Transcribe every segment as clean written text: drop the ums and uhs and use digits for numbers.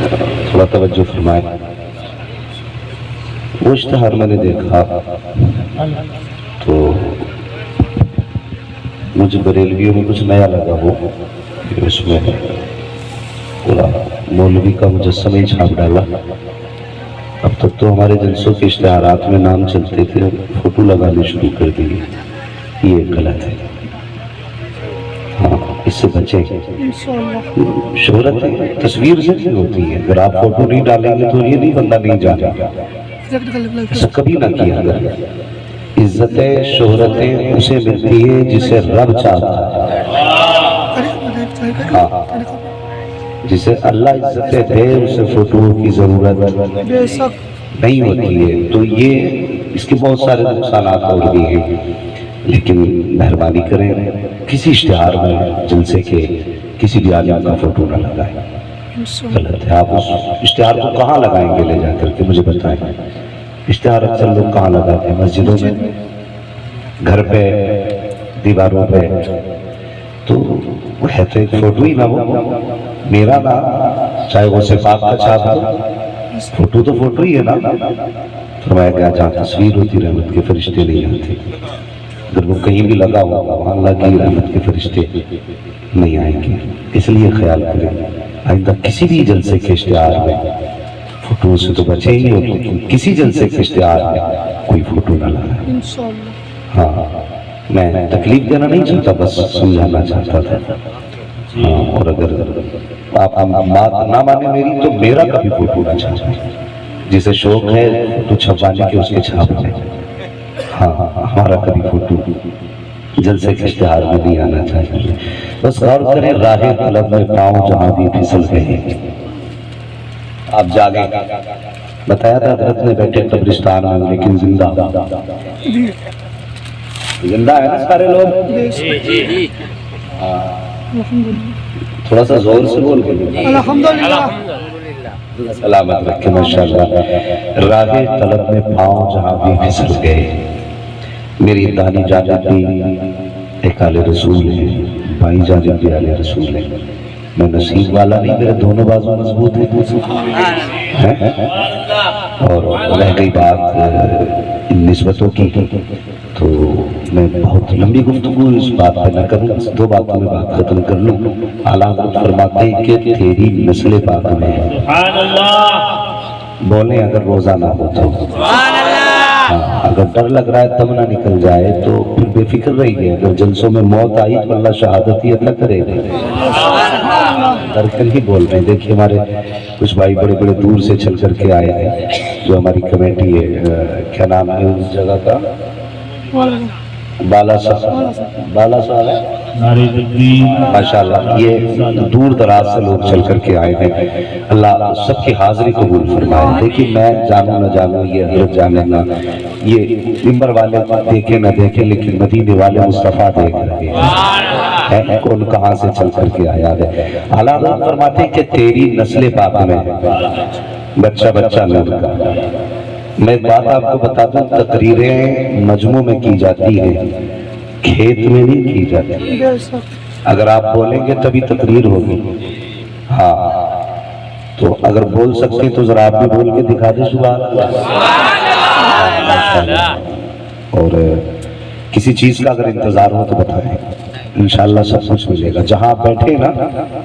تھوڑا توجہ فرمائیں. وہ اشتہار میں نے دیکھا تو مجھے بریلویوں میں کچھ نیا لگا. وہ اس میں پورا مولوی کا مجسمہ ہی چھاپ ڈالا. اب تک تو ہمارے جلسوں کے اشتہارات میں نام چلتے تھے، فوٹو لگانے شروع کر دیے. یہ غلط ہے. ہاں، اس سے بچیں. شہرت تصویر سے نہیں ہوتی ہے. اگر آپ فوٹو نہیں ڈالیں گے تو یہ نہیں بندہ نہیں جانے گا. ایسا کبھی نہ کیا کر. عزتیں شہرتیں اسے ملتی ہے جسے رب چاہتا ہے. ہاں، جسے اللہ عزتیں دے اسے فوٹو کی ضرورت نہیں ہوتی ہے. تو یہ اس کے بہت سارے نقصانات ہو رہی ہیں. لیکن مہربانی کریں کسی اشتہار میں جلسے کے کسی بھی عالم کا فوٹو نہ لگائیں. غلط ہے. آپ اس اشتہار کو کہاں لگائیں گے لے جا کر کے مجھے بتائیں. اشتہار اکثر لوگ کہاں لگاتے ہیں؟ مسجدوں میں، گھر پہ، دیواروں پہ. تو وہ ہے تو ایک فوٹو ہی نہ. وہ میرا نا، چاہے وہ صفات کا چھاپ ہو، فوٹو تو فوٹو ہی ہے نا. فرمایا گیا جہاں تصویر ہوتی رحمت کے فرشتے نہیں آتے. اگر وہ کہیں بھی لگا ہوا وہاں اللہ کی رحمت کے فرشتے نہیں آئیں گے. اس لیے خیال کریں آئندہ کسی بھی جلسے کے اشتہار میں فوٹو سے تو بچے ہی ہوتے. کسی جلسے کے اشتہار میں کوئی فوٹو نہ لگائیں. ہاں، میں تکلیف دینا نہیں چاہتا، بس سمجھانا چاہتا تھا. ہاں، اور اگر آپ بات نہ مانیں میری تو میرا کبھی فوٹو نہ چھاپیں. جسے شوق ہے تو چھپانے کے اس کے چھاپ لیں. ہاں، ہمارا کبھی فوٹو جلسے کے اشتہار میں نہیں آنا چاہیے. بس غور کریں راہ طلب میں پاؤں جہاں بھی پھسل گئے. آپ جاگیں. بتایا تھا حضرت نے بیٹھے قبرستان میں لیکن زندہ زندہ ہے نا سارے لوگ. تھوڑا سا زور سے بول کے الحمدللہ. سلامت رکھے ماشاءاللہ. راہ طلب میں پاؤں جہاں بھی پھسل گئے. میری دانی جانب بھی ایک آل رسول ہے، بھائی جانب بھی آل رسول ہے. میں نصیب والا نہیں، میرے دونوں بازو مضبوط ہیں. اور رہ گئی بات نسبتوں کی تو میں بہت لمبی گفتگو اس بات پہ نہ کروں. دو باتوں میں بات ختم کر لوں. اعلیٰ حضرت فرماتے ہیں کہ تیری نسل پاک میں ہے. بولیں اگر روزہ نہ ہو تو. اگر ڈر لگ رہا ہے تب نہ نکل جائے تو پھر بے فکر رہیے. اگر جلسوں میں موت آئی تو اللہ شہادت ہی اللہ کرے گا. ڈر کر ہی بول رہے ہیں. دیکھیے ہمارے کچھ بھائی بڑے بڑے دور سے چل کر کے آئے ہیں. جو ہماری کمیٹی ہے، کیا نام ہے اس جگہ کا؟ بالا صاحب ہے ماشاءاللہ. یہ دور دراز سے لوگ چل کر کے آئے ہیں. اللہ سب کی حاضری قبول فرمائے. دیکھیے میں جانوں نہ جانوں، یہ حضرت جانے نہ، یہ ممبر والے دیکھیں نہ دیکھیں، لیکن مدینے والے مصطفیٰ دیکھ رہے ہیں. کون کہاں سے چل کر کے آیا ہے. اعلیٰ حضرت فرماتے ہیں کہ تیری نسل پاک میں بچہ بچہ نور کا. میں ایک بات آپ کو بتا دوں، تقریریں مجموع میں کی جاتی ہیں، کھیت میں نہیں کی جاتی. اگر آپ بولیں گے تبھی تقریر ہوگی. ہاں، تو اگر بول سکتے تو ذرا آپ بھی بول کے دکھا دیں. سبحان اللہ. اور کسی چیز کا اگر انتظار ہو تو بتائیں، انشاءاللہ سب کچھ ملے گا. جہاں آپ بیٹھے نا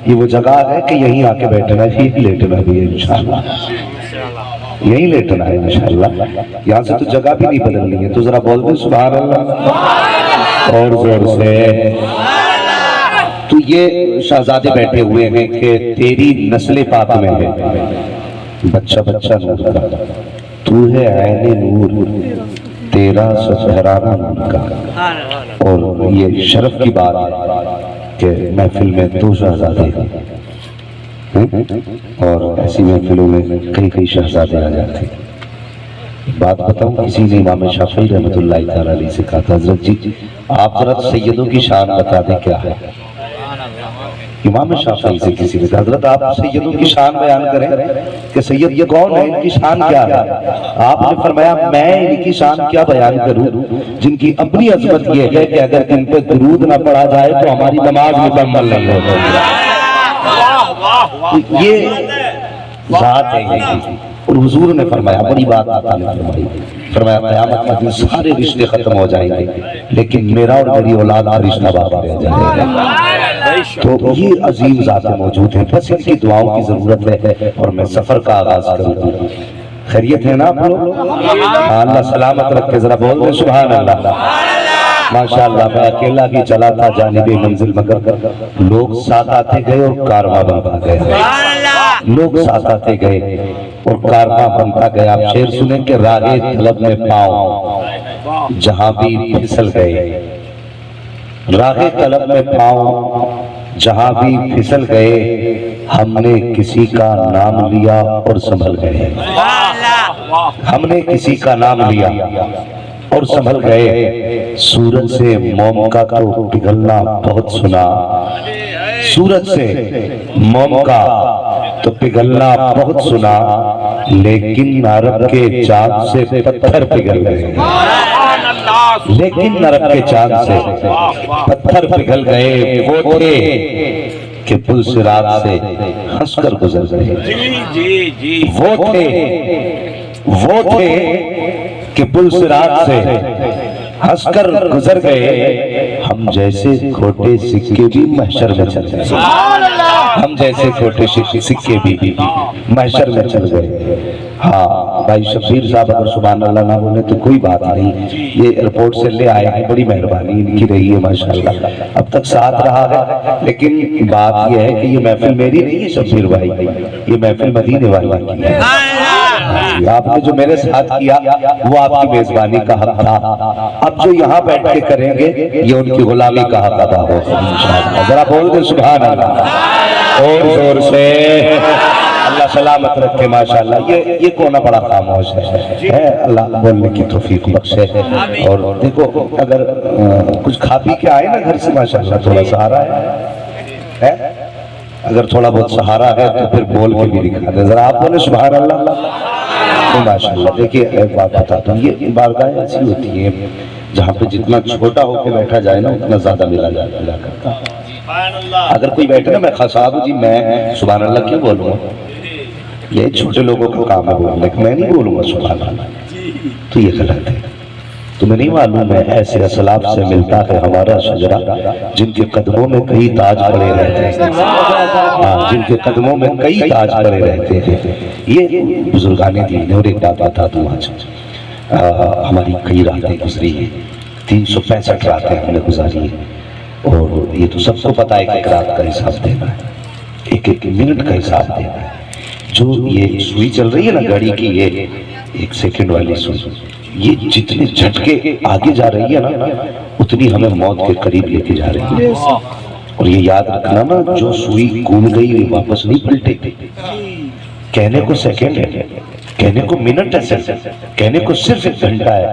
یہ وہ جگہ ہے کہ یہیں آ کے بیٹھنا ہے، یہیں لیٹنا بھی ہے انشاءاللہ. یہیں لیٹنا ہے انشاءاللہ. یہاں سے تو جگہ بھی نہیں بدلنی ہے. تو ذرا بول دیں سبحان اللہ اور زور سے. تو یہ شہزادے بیٹھے ہوئے ہیں کہ تیری نسل پاک میں ہے بچہ بچہ نور کا. تو ہے عین نور، تیرا سچہرانہ نور کا. اور یہ شرف کی بات ہے کہ محفل میں دو شہزادے ہیں، اور ایسی محفلوں میں کئی کئی شہزادے آ جاتے ہیں. بات بتاؤں، کسی نے امام شافعی رحمۃ اللہ تعالیٰ علیہ سے کہا تھا حضرت جی آپ ذرا سیدوں کی شان بتا دیں کیا ہے. امام شافعی سے کسی نے کہا حضرت آپ سیدوں کی شان بیان کریں کہ سید یہ کون ہے، ان کی شان کیا ہے. آپ نے فرمایا میں ان کی شان کیا بیان کروں جن کی اپنی عظمت یہ ہے کہ اگر ان پہ درود نہ پڑھا جائے تو ہماری نماز مکمل نہیں ہوتی. یہ ذات ہے یہی۔ اور حضور نے فرمایا بڑی بات آقا نے فرمائی، فرمایا قیامت کے دن سارے رشتے ختم ہو جائیں گے لیکن میرا اور میری اولاد کا رشتہ باقی رہ جائے گا۔ تو یہ عظیم ذاتیں موجود ہیں، بس ان کی دعاؤں کی ضرورت ہے۔ اور میں سفر کا آغاز کروں گا۔ خیریت ہے نا آپ لوگ؟ اللہ سلامت رکھے، ذرا بول دیں سبحان اللہ۔ ماشاءاللہ میں اکیلا بھی چلا تھا جانب منزل، مگر لوگ ساتھ آتے گئے اور کارواں بنتا گیا، لوگ ساتھ آتے گئے اور کارواں بنتا گیا۔ آپ شعر سنیں کہ راہ طلب میں پاؤں جہاں بھی پھسل گئے، راہ طلب میں پاؤں جہاں بھی پھسل گئے، ہم نے کسی کا نام لیا اور سنبھل گئے، ہم نے کسی کا نام لیا اور سنبھل گئے۔ سورج سے موم کا تو پگھلنا بہت سنا، سورج سے موم کا تو پگھلنا بہت سنا، لیکن عرب کے چاند سے پتھر پگھل گئے، لیکن عرب کے چاند سے پتھر پگھل گئے۔ وہ تھے کہ پل صراط سے ہنس کر گزر گئے، وہ تھے کہ پل صراط سے ہنس کر گزر گئے۔ ہم جیسے کھوٹے سکے بھی محشر میں چل گئے، ہم جیسے کھوٹے سکے بھی محشر میں چل گئے۔ ہاں بھائی شبیر صاحب اگر سبحان اللہ نہ بولے تو کوئی بات نہیں، یہ ایئرپورٹ سے لے آئے ہیں، بڑی مہربانی ان کی رہی ہے ماشاءاللہ، اب تک ساتھ رہا ہے۔ لیکن بات یہ ہے کہ یہ محفل میری نہیں ہے شبیر بھائی، یہ محفل مدینے والا کی ہے۔ آپ نے جو میرے ساتھ کیا وہ آپ کی میزبانی کا حق تھا، اب جو یہاں بیٹھ کے کریں گے یہ ان کی غلامی کا حق ادا ہوگا انشاءاللہ۔ ذرا بول دیں سبحان اللہ اور زور سے، اللہ سلامت رکھے ماشاءاللہ۔ یہ کونا بڑا خاموش ہے، اللہ بولنے کی توفیق بخشے۔ اور دیکھو اگر کچھ کھا پی کے آئے نا گھر سے ماشاءاللہ تھوڑا سہارا ہے، اگر تھوڑا بہت سہارا ہے تو پھر بول کے بھی دکھا دیں، ذرا آپ بولیں سبحان اللہ ماشاءاللہ۔ دیکھیے ایک بات بتاتا ہوں، یہ بارگاہیں ایسی ہوتی ہیں جہاں پہ جتنا چھوٹا ہو کے بیٹھا جائے نا اتنا زیادہ ملا کرتا۔ اگر کوئی بیٹھے نا میں صاحب جی میں سبحان اللہ کیوں بولوں گا، یہ چھوٹے لوگوں کا کام ہے بولنے کہ میں نہیں بولوں گا سبحان اللہ، تو یہ غلط ہے۔ تمہیں نہیں معلوم ہے ایسے اسلاف سے ملتا ہے ہمارا شجرہ جن کے قدموں میں کئی تاج پڑے رہتے ہیں، جن کے قدموں میں کئی تاج پڑے رہتے ہیں۔ یہ بزرگان دین اور ایک بات بتا دوں آج، ہماری کئی راتیں گزری ہیں، 365 راتیں ہم نے گزاری ہیں، اور یہ تو سب کو پتا ہے کہ ایک رات کا حساب دینا ہے، ایک منٹ کا حساب دینا ہے۔ جو یہ سوئی چل رہی ہے نا گھڑی کی، یہ 1 سیکنڈ والی سوئی، یہ جتنے جھٹکے آگے جا رہی ہے نا اتنی ہمیں موت کے قریب لے کے جا رہی ہے۔ اور یہ یاد رکھنا نا جو سوئی گول گئی واپس نہیں پلٹے، کہنے کو سیکنڈ ہے، کہنے کو منٹ ہے، کہنے کو صرف 1 گھنٹہ ہے،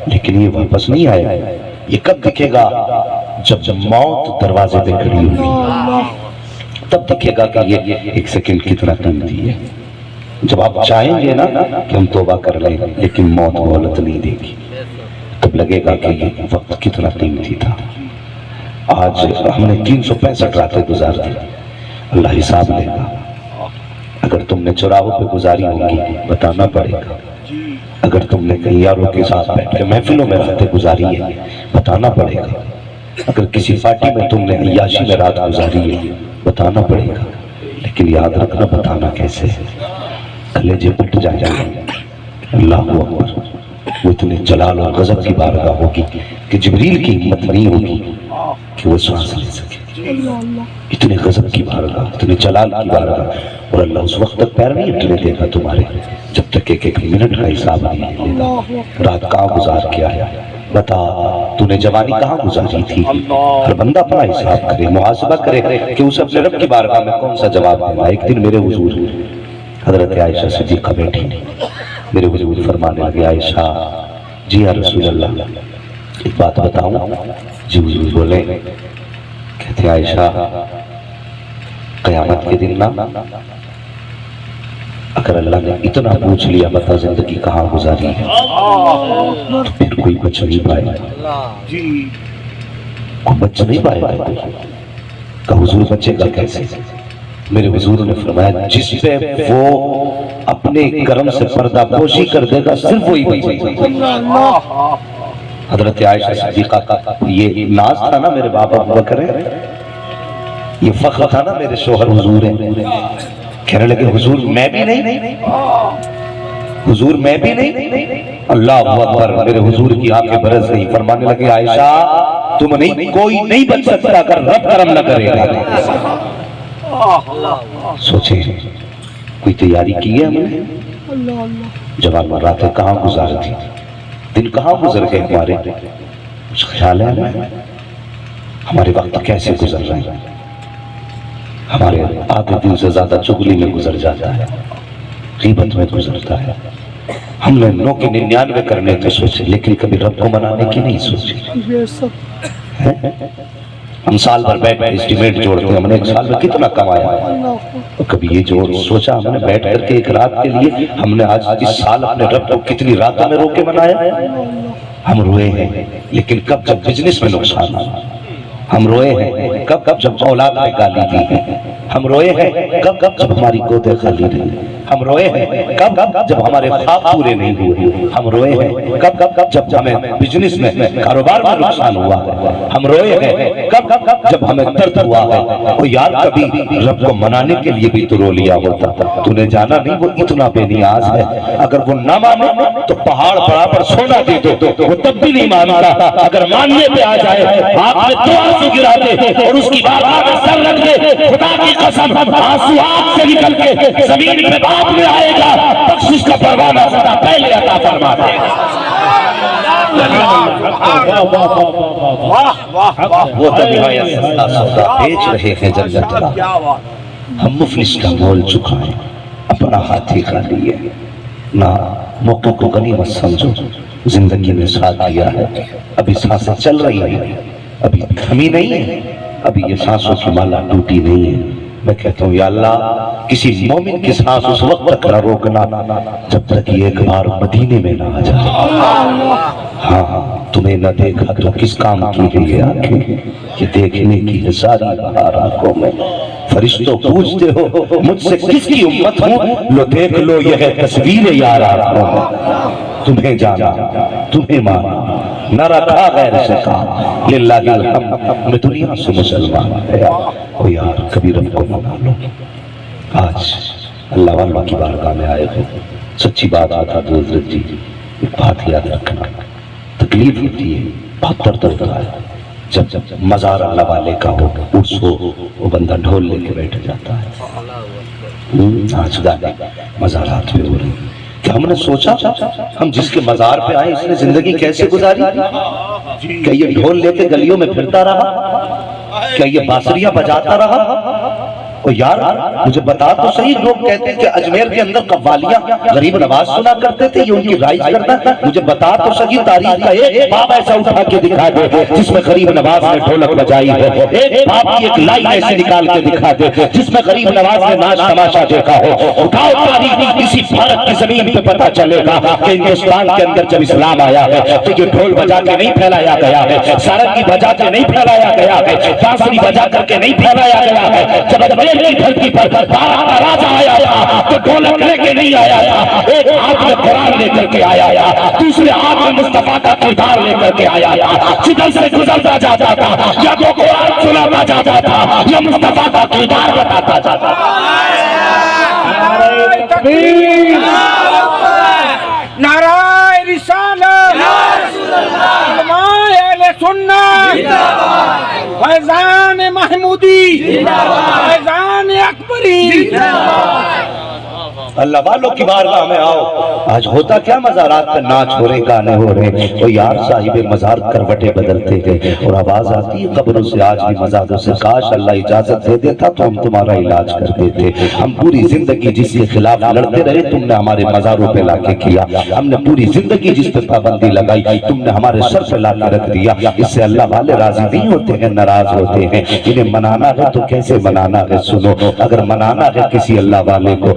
لیکن یہ واپس نہیں آئے گا۔ یہ کب دکھے گا؟ جب موت دروازے پہ کھڑی ہوگی، تب دکھے گا کہ یہ 1 سیکنڈ کتنا قیمتی ہے۔ جب آپ چاہیں گے نا کہ ہم توبہ کر لیں لیکن موت مہلت نہیں دے گی، تب لگے گا کہ یہ وقت کتنا قیمتی تھا۔ آج ہم نے 365 راتیں گزار دی، اللہ حساب لے گا۔ اگر تم نے چوراہوں پہ گزاری ہوگی بتانا پڑے گا، اگر تم نے کہیں یاروں کے ساتھ بیٹھ کے محفلوں میں راتیں گزاری ہیں بتانا پڑے گا، اگر کسی پارٹی میں تم نے عیاشی میں رات گزاری ہے بتانا پڑے گا۔ لیکن یاد رکھنا بتانا کیسے ہے، کلیجے پھٹ جائیں گے۔ اللہ اکبر، وہ اتنے جلال اور غضب کی بارگاہ ہوگی کہ جبریل کی ہمت نہیں ہوگی کہ وہ سانس لے سکے، اتنے غضب کی بارگاہ، اتنے جلال کی بارگاہ۔ اور اللہ اس وقت تک پیر نہیں ہٹنے دے گا تمہارے جب تک 1 منٹ کا حساب نہیں لے گا۔ رات کہاں گزار کیا ہے بتا، تو نے جوانی کہاں گزاری تھی؟ ہر بندہ اپنا حساب کرے، محاسبہ کرے کہ اسے اپنے رب کی بارگاہ میں کون سا جواب دے گا۔ ایک دن میرے حضور حضرت عائشہ صدیقہ بیٹھی میرے حضور فرمانے لگے، عائشہ جی یا رسول اللہ ایک بات بتاؤں؟ جی حضور بولے۔ کہتے عائشہ قیامت کے دن نا اگر اللہ نے اتنا پوچھ لیا بتا زندگی کہاں گزاری ہے تو پھر کوئی بچ نہیں پائے گا، کوئی بچ نہیں پائے گا۔ کہ حضور بچے گا کیسے؟ میرے حضور نے فرمایا جس پہ وہ اپنے کرم سے پردہ پوشی کر دے گا صرف وہی بچے گا۔ حضرت عائشہ صدیقہ کا یہ ناز تھا نا میرے باپ ابو بکر ہے، یہ فخر تھا نا میرے شوہر حضور ہیں، کہنے لگے حضور میں بھی نہیں، حضور میں بھی نہیں، اللہ اکبر، میرے حضور کی آنکھیں برس گئی، فرمانے لگے عائشہ تم نہیں، کوئی نہیں بچ سکتا اگر رب کرم نہ کرے گا۔ سوچیں کوئی تیاری کی ہے ہم نے؟ جوان راتیں کہاں گزار تھی، دن کہاں گزر گئے ہمارے، کچھ خیال ہے ہمیں ہمارے وقت کیسے گزر رہے ہیں؟ ہمارے آدھے دن سے زیادہ چغلی میں گزر جاتا ہے، غیبت میں گزرتا ہے۔ ہم نے 9 کے 99 کرنے کے سوچے لیکن کبھی رب کو منانے کی نہیں سوچی۔ ہم سال بھر بیٹھ اسٹیمیٹ جوڑتے ہیں، ہم نے ایک سال میں کتنا کمایا، کبھی یہ جو سوچا ہم نے بیٹھ کر کے ایک رات کے لیے ہم نے آج اس سال اپنے رب کو کتنی راتوں میں رو کے منایا۔ ہم روئے ہیں لیکن کب جب بزنس میں نقصان ہوا، ہم روئے ہیں کب جب اولاد میں گالی دی ہے، ہم روئے ہیں کب جب ہماری گودیں خالی رہی، ہم روئے ہیں کب جب ہمارے خواب پورے نہیں ہوئے، ہم روئے ہیں کب جب ہمیں بزنس میں کاروبار میں نقصان ہوا ہے، ہم روئے ہیں کب جب ہمیں درد ہوا ہے۔ اور یار کبھی رب کو منانے کے لیے بھی تو رو لیا ہوتا، تو نے جانا نہیں وہ اتنا بے نیاز ہے، اگر وہ نہ مانے تو پہاڑ پڑا پر سونا دے دو وہ تب بھی نہیں مانتا، اگر ماننے پہ آ جائے آپ نے دو آنسو گرا دے اور اس کی بارگاہ میں سر رکھ دے، خدا کی قسم آنسو آنکھ سے نکل کے زمین پہ بعد میں آئے گا، بخشش کا پروانہ خدا پہلے عطا فرما دے گا۔ وہ دنیا سستا سودا بیچ رہے ہیں جنت کا، ہم مفلس کا مول چکائیں، اپنا ہاتھی خالی ہے، نہ موقع کو غنیمت سمجھو، زندگی میں ساتھ دیا ہے، ابھی سانسیں چل رہی ہیں، ابھی تھمی نہیں ہے، ابھی یہ سانسوں کی مالا ٹوٹی نہیں ہے۔ میں کہتا ہوں یا اللہ کسی مومن کی سانس اس وقت تک نہ روکنا جب تک یہ ایک بار مدینے میں نہ آ جائے۔ ہاں تمہیں نہ دیکھا تو کس کام کی ہے یہ آنکھیں، یہ دیکھنے کی ہے ساری بہار آنکھوں میں۔ فرشتوں پوچھتے ہو مجھ سے کس کی امت ہوں، لو دیکھ لو یہ ہے تصویر یار آنکھوں میں۔ تمہیں جانا تمہیں مانا نہ رکھا غیر سے کام، للہ الحمد میں دنیا سے مسلمان ہے۔ او یار کبھی رب کو منا لو۔ آج اللہ والوں کی بارگاہ میں آئے ہو، سچی بات آتا حضرت جی ایک بات یاد رکھنا، تکلیف ہوتی ہے، بہت درد ہوتا ہے جب مزار اللہ والے کا ہو، اس کو وہ بندہ ڈھول لے کے بیٹھ جاتا ہے۔ آج گانے مزارات پہ ہو رہی، کہ ہم نے سوچا ہم جس کے مزار پہ آئے اس نے زندگی کیسے گزاری؟ کیا یہ ڈھول لے کے گلیوں میں پھرتا رہا؟ کیا یہ بانسریاں بجاتا رہا؟ اور یار مجھے بتا تو صحیح، لوگ کہتے ہیں کہ اجمیر کے اندر قوالیاں غریب نواز سنا کرتے تھے، یہ ان کی رائج کرتا، مجھے بتا تو صحیح تاریخ کا ایک باب ایسا اٹھا کے دکھا دے جس میں غریب نواز نے ڈھولک بجائی ہو، ایک باب کی ایک لائن ایسے نکال کے دکھا دے جس میں غریب نواز نے ناچ تماشا دیکھا ہو۔ اٹھاؤ تاریخ، اسی بھارت کی زمین پہ پتہ چلے گا کہ ہندوستان کے اندر جب اسلام آیا ہے تو یہ ڈھول بجا کے نہیں پھیلایا گیا ہے، سارنگی بجا کے نہیں پھیلایا گیا ہے، بانسری بجا کر کے نہیں پھیلایا گیا ہے۔ جب اجمیر کی دھرتی پر بارہ کا راجہ آیا تھا تو ڈھولک لے کے نہیں آیا تھا، ایک ہاتھ میں قرآن لے کر کے آیا تھا، دوسرے ہاتھ میں مصطفیٰ کا کردار لے کر کے آیا تھا، جدھر سے گزرتا جاتا تھا یا تو قرآن سناتا جاتا تھا یا مصطفیٰ کا کردار بتاتا جاتا تھا۔ نعرہ تکبیر، نعرہ رسالت، علماء اہل سنت، فیضان محمودی، فیضان اکبری۔ اللہ والوں کی بارگاہ میں آؤ، آج ہوتا کیا مزارات پر ناچ ہو رہے، گانے ہو رہے، تو یار صاحب مزار کروٹیں بدلتے گئے اور آواز آتی ہے قبروں سے آج بھی مزاروں سے، کاش اللہ اجازت دے دیتا تو ہم تمہارا علاج کر دیتے۔ ہم پوری زندگی جس کے خلاف لڑتے رہے تم نے ہمارے مزاروں پہ لا کے کیا، ہم نے پوری زندگی جس پہ پابندی لگائی تم نے ہمارے سر پہ لا کے رکھ دیا۔ اس سے اللہ والے راضی نہیں ہوتے ہیں، ناراض ہوتے ہیں۔ انہیں منانا ہے تو کیسے منانا ہے سنو، اگر منانا ہے کسی اللہ والے کو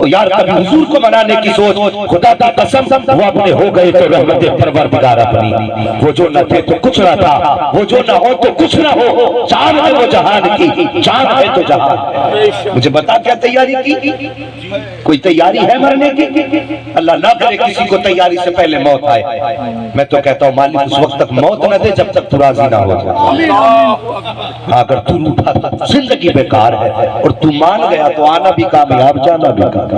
اور یار کبھی حضور کو منانے کی سوچ، خدا کی قسم وہ اپنے ہو گئے تو رحمت پروردگار اپنی، وہ جو نہ تھے تو کچھ نہ تھا، وہ جو نہ ہو تو کچھ نہ ہو، جان ہے وہ جہان کی، جان ہے تو جہان ہے۔ مجھے بتا کیا تیاری کی؟ کوئی تیاری ہے مرنے کی؟ اللہ نہ کرے کسی کو تیاری سے پہلے موت آئے۔ میں تو کہتا ہوں مالک اس وقت تک موت نہ دے جب تک تو راضی نہ ہو جائے۔ اگر تو روٹھا تو زندگی بیکار ہے، اور تو مان گیا تو آنا بھی کامیاب، جانا بھی کامیاب۔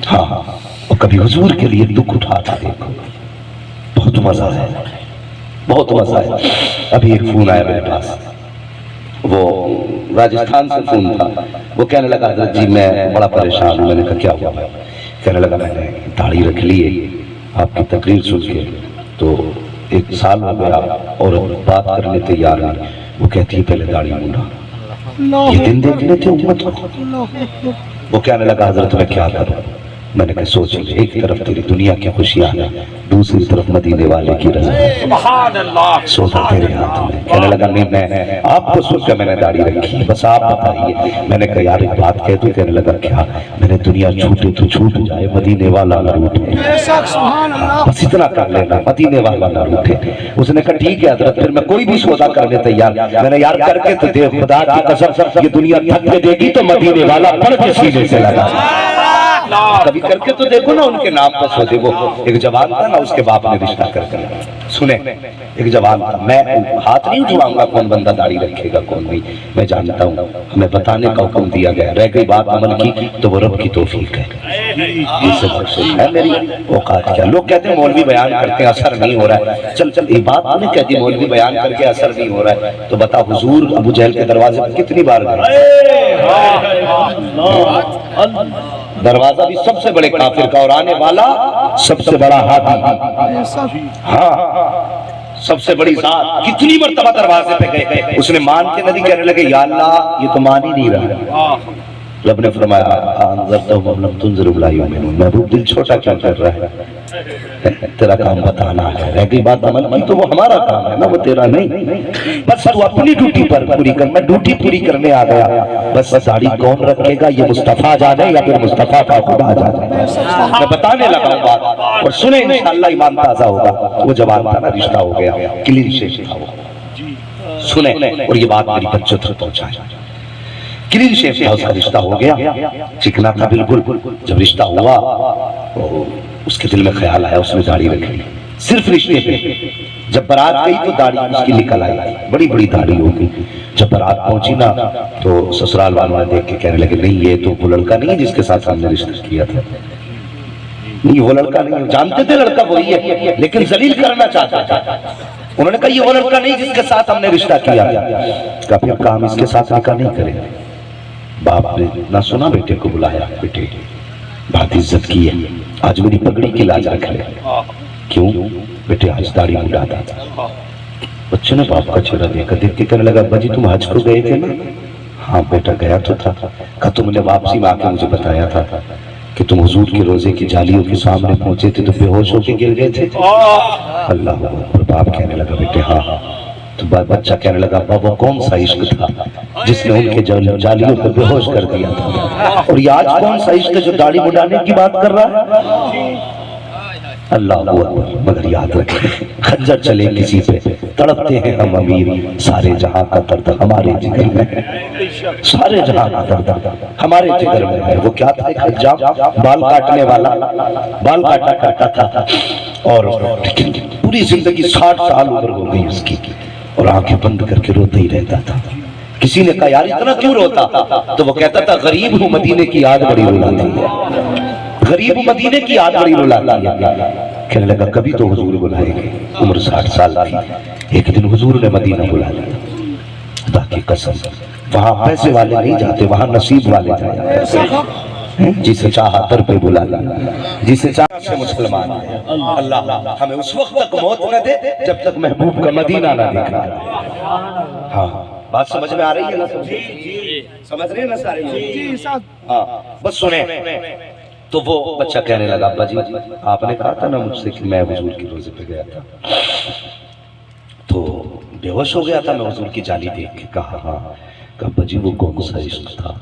ہاں اور کبھی حضور کے لیے دکھ اٹھاتا دیکھو، بہت مزہ ہے، بہت مزہ ہے۔ ابھی ایک فون آیا میرے پاس، وہ راجستھان سے فون تھا، وہ کہنے لگا حضرت جی میں بڑا پریشان ہوں۔ میں نے کہا کیا ہوا؟ کہنے لگا میں نے داڑھی رکھ لی ہے آپ کی تقریر سن کے، تو 1 سال ہو گیا اور بات کرنے تیار نہیں۔ وہ کہتی ہے پہلے داڑھی مونڈا، یہ دن دیکھنے تھے امت کو۔ وہ کہنے لگا حضرت میں کیا کروں؟ میں نے کہا سوچ لے، ایک طرف تیری دنیا کی خوشیاں ہیں، دوسری طرف مدینے والے کی رضا، سوچا تیرے ہاتھ میں۔ کہنے لگا نہیں میں آپ کو سن کے میں نے داڑھی رکھی، بس آپ بتائیے۔ میں نے کہا یار ایک بات کہہ دوں؟ کہنے لگا کیا؟ میں نے دنیا چھوٹے تو چھوٹ جائے، مدینے والا نہ روٹے، بس اتنا کر لینا، مدینے والا نہ روٹے۔ اس نے کہا ٹھیک ہے حضرت، پھر میں کوئی بھی سودا کرنے تیار۔ میں نے یار کر کے تو دیکھ، خدا کی قسم یہ دنیا تھک کے دے گی تو مدینے والا پڑھ کے سینے سے لگا، کبھی کر کے تو دیکھو نا ان کے نام پر سودے۔ وہ ایک جوان تھا نا، اس کے باپ نے رشتہ کر کے سنیں، ایک جوان تھا، میں ہاتھ نہیں اٹھواؤں گا کون بندہ داڑھی رکھے گا کون نہیں، میں جانتا ہوں، ہمیں بتانے کا حکم دیا گیا، رہ گئی بات عمل کی تو وہ رب کی توفیق ہے، اس سے بخشش ہے میری اوقات کیا۔ لوگ کہتے ہیں مولوی بیان کرتے ہیں اثر نہیں ہو رہا ہے، چل یہ بات نہیں کہتی مولوی بیان کر کے اثر نہیں ہو رہا ہے، تو بتا حضور ابو جہل کے دروازے پر کتنی بار گئے؟ دروازہ بھی سب سے بڑے کافر کا، اور آنے والا سب سے بڑا ہادی، ہاں سب سے بڑی ذات، کتنی مرتبہ دروازے پہ گئے، اس نے مان کے ندی کہنے لگے یا اللہ یہ تو مان ہی نہیں رہا۔ رب نے فرمایا انذرتہم لم تنذرہم لا یؤمنون، محبوب دل چھوٹا کیا کر رہا ہے، تیرا کام بتانا ہے، رہ گئی بات عمل کی تو وہ ہمارا کام ہے نا، وہ تیرا نہیں، بس تو اپنی ڈیوٹی پر پوری کر۔ میں ڈیوٹی پوری کرنے آ گیا، بس داڑھی کون رکھے گا، یہ مصطفیٰ جانے یا پھر مصطفیٰ کا خدا جانے۔ میں بتانے لگا ہوں بات، اور سنیں انشاءاللہ ایمان تازہ ہوگا۔ وہ جوان تھا نا، رشتہ ہو گیا، کلین شیف تھا وہ، سنیں اور یہ بات میری بچوں تک پہنچائے۔ کلین شیف تھا، اس کا رشتہ ہو گیا، چکنا تھا بالکل۔ جب رشتہ ہوا اس کے دل میں خیال آیا، اس نے داڑھی رکھ لی صرف رشتے پہ۔ جب بارات گئی تو داڑھی اس کی نکل آئی، بڑی بڑی داڑھی ہو گئی۔ جب بارات پہنچی نا تو سسرال والوں نے دیکھ کے کہنے لگے نہیں یہ تو وہ لڑکا نہیں ہے جس کے ساتھ ہم نے رشتہ کیا تھا، نہیں وہ لڑکا نہیں، جانتے تھے لڑکا وہی ہے لیکن ذلیل کرنا چاہتا تھا۔ انہوں نے کہا یہ وہ لڑکا نہیں جس کے ساتھ ہم نے رشتہ کیا، کہا پھر کہا ہم اس کے ساتھ نکاح نہیں کریں گے۔ باپ نے نہ سنا، بیٹے کو بلایا، بیٹے بات عزت کی ہے، آج میری پگڑی کی لاج رکھ لے۔ کیوں بیٹے؟ آج داڑھی مڈا تھا۔ بچے نے باپ کا چہرہ دیکھ کے کہنے لگا ابا جی تم حج کو گئے تھے نا؟ ہاں بیٹا گیا تو تھا۔ کہا تم نے واپسی میں آ کے مجھے بتایا تھا کہ تم حضور کے روزے کی جالیوں کے سامنے پہنچے تھے تو بے ہوش ہو کے گر گئے تھے۔ اللہ اکبر۔ باپ کہنے لگا بیٹے ہاں۔ تو بچہ کہنے لگا بابا کون سا عشق تھا جس نے ان کے جالیوں کو بے ہوش کر دیا تھا، اور یہ آج کون سا عشق ہے جو داڑھی مڈانے کی بات کر رہا ہے؟ اللہ اکبر۔ مگر یاد رکھیں خنجر چلے کسی پہ تڑپتے ہیں ہم امیر، سارے جہاں کا درد ہمارے جگر میں ہے، سارے جہاں کا درد ہمارے جگر میں ہے۔ وہ کیا تھا؟ ایک حجام، بال کاٹنے والا، بال کاٹا کرتا تھا، اور پوری زندگی 60 سال عمر ہو گئی اس کی، اور آنکھیں بند کر کے روتا ہی رہتا تھا۔ کسی نے کہا یار اتنا کیوں روتا؟ تو وہ کہتا تھا غریب ہوں مدینے کی یاد بڑی رلاتی ہے، غریب مدینے کی یاد بڑی رلاتی ہے۔ کہنے لگا کبھی تو حضور بلائیں گے، عمر 60 سال تھی، ایک دن حضور نے مدینہ بلا لیا۔ خدا کی قسم وہاں پیسے والے نہیں جاتے، وہاں نصیب والے جاتے، جسے چاہا در پہ بلا لیا، جسے چاہا سے مسلمان ہے۔ اللہ ہمیں اس وقت تک موت نہ دے جب تک محبوب کا مدینہ نہ دیکھا۔ ہاں بات سمجھ میں آ رہی ہے نا؟ سمجھ رہے ہیں نا سارے لوگ؟ ہاں بس سنیں۔ تو وہ بچہ کہنے لگا ابا جی آپ نے کہا تھا نا مجھ سے کہ میں حضور کے روزے پہ گیا تھا تو بے ہوش ہو گیا تھا میں حضور کی جالی دیکھ کے۔ کہا ہاں۔ کہا ابا جی وہ کون سا عشق تھا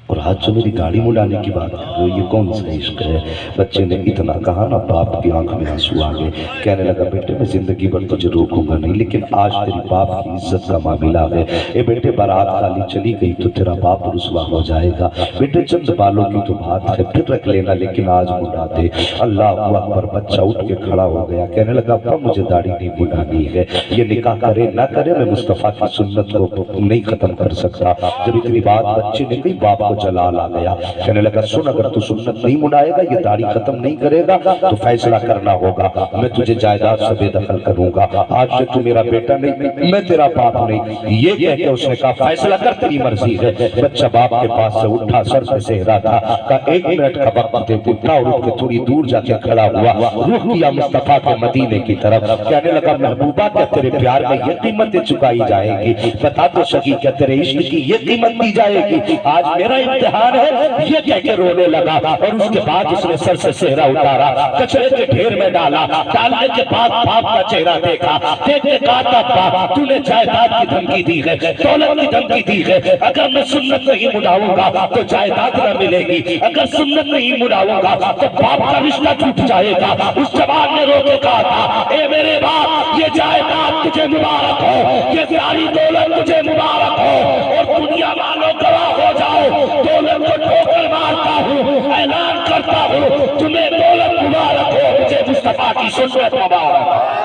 اور آج جو میری گاڑی مڑانے کی بات ہے وہ یہ کون سا عشق ہے؟ بچے نے اتنا کہا نا، باپ کی آنکھ میں آنسو آ گئے، کہنے لگا بیٹے میں زندگی بھر تجھے روکوں گا نہیں، لیکن آج تیری باپ کی عزت کا معاملہ ہے، اے بیٹے بارات خالی چلی گئی تو تیرا باپ رسوا ہو جائے گا، بیٹے چند بالوں کی تو بات ہے پھر رکھ لینا، لیکن آج مڑا دے۔ اللہ اکبر، بچہ اٹھ کے کھڑا ہو گیا، کہنے لگا ابا مجھے داڑھی نہیں مڑانی ہے، یہ نکاح کرے نہ کرے میں مصطفیٰ کی سنت کو نہیں ختم کر سکتا۔ جب اتنی بات بچے نے کہی باپ کو جلال آ گیا، کہنے لگا سن اگر تو سنت نہیں مڑائے گا، یہ داڑھی ختم نہیں کرے گا تو فیصلہ کرنا ہوگا، میں تجھے جائیداد سے بے دخل کروں گا، آج سے تو میرا بیٹا نہیں، میں تیرا باپ نہیں۔ یہ کہہ کے اس نے کہا فیصلہ کر تیری مرضی ہے۔ بچہ باپ کے پاس سے اٹھا، سر پہ صحرا تھا، کہا 1 منٹ کا وقت دے، اٹھا اور اٹھ کے تھوڑی دور جا کے کھڑا ہوا، رخ کیا مصطفیٰ کے مدینے کی طرف، کہنے لگا محبوبہ کیا تیرے پیار میں یہ قیمتیں چکائی جائے گی؟ بتا تو سکی کیا تیرے عشق کی یہ قیمت دی جائے گی؟ آج میرا امتحان ہے، یہ کہہ کے رونے لگا، اور اس کے بعد اس نے سر سے صحرا اتارا، کچرے کے ڈھیر میں ڈالا، ڈالنے کے بعد باپ کا چہرہ دیکھا، دیکھ کے کہا تھا باپ تو نے جائیداد کی دھمکی دی ہے، دولت کی دھمکی دی ہے، اگر میں سنت نہیں مڑاؤں گا تو جائیداد نہ ملے گی، اگر سنت نہیں مڑاؤں گا تو باپ کا رشتہ ٹوٹ جائے گا۔ اس جوان نے رو کے کہا تھا اے میرے باپ یہ جائیداد تجھے مبارک ہو، یہ ساری دولت تجھے مبارک ہو، اور دنیا والوں گواہ ہو جاؤ، دولت کو ٹھوکر مارتا ہوں، اعلان کرتا ہوں تمہیں دولت مبارک ہو، مجھے مصطفیٰ کی سنت مبارک ہو۔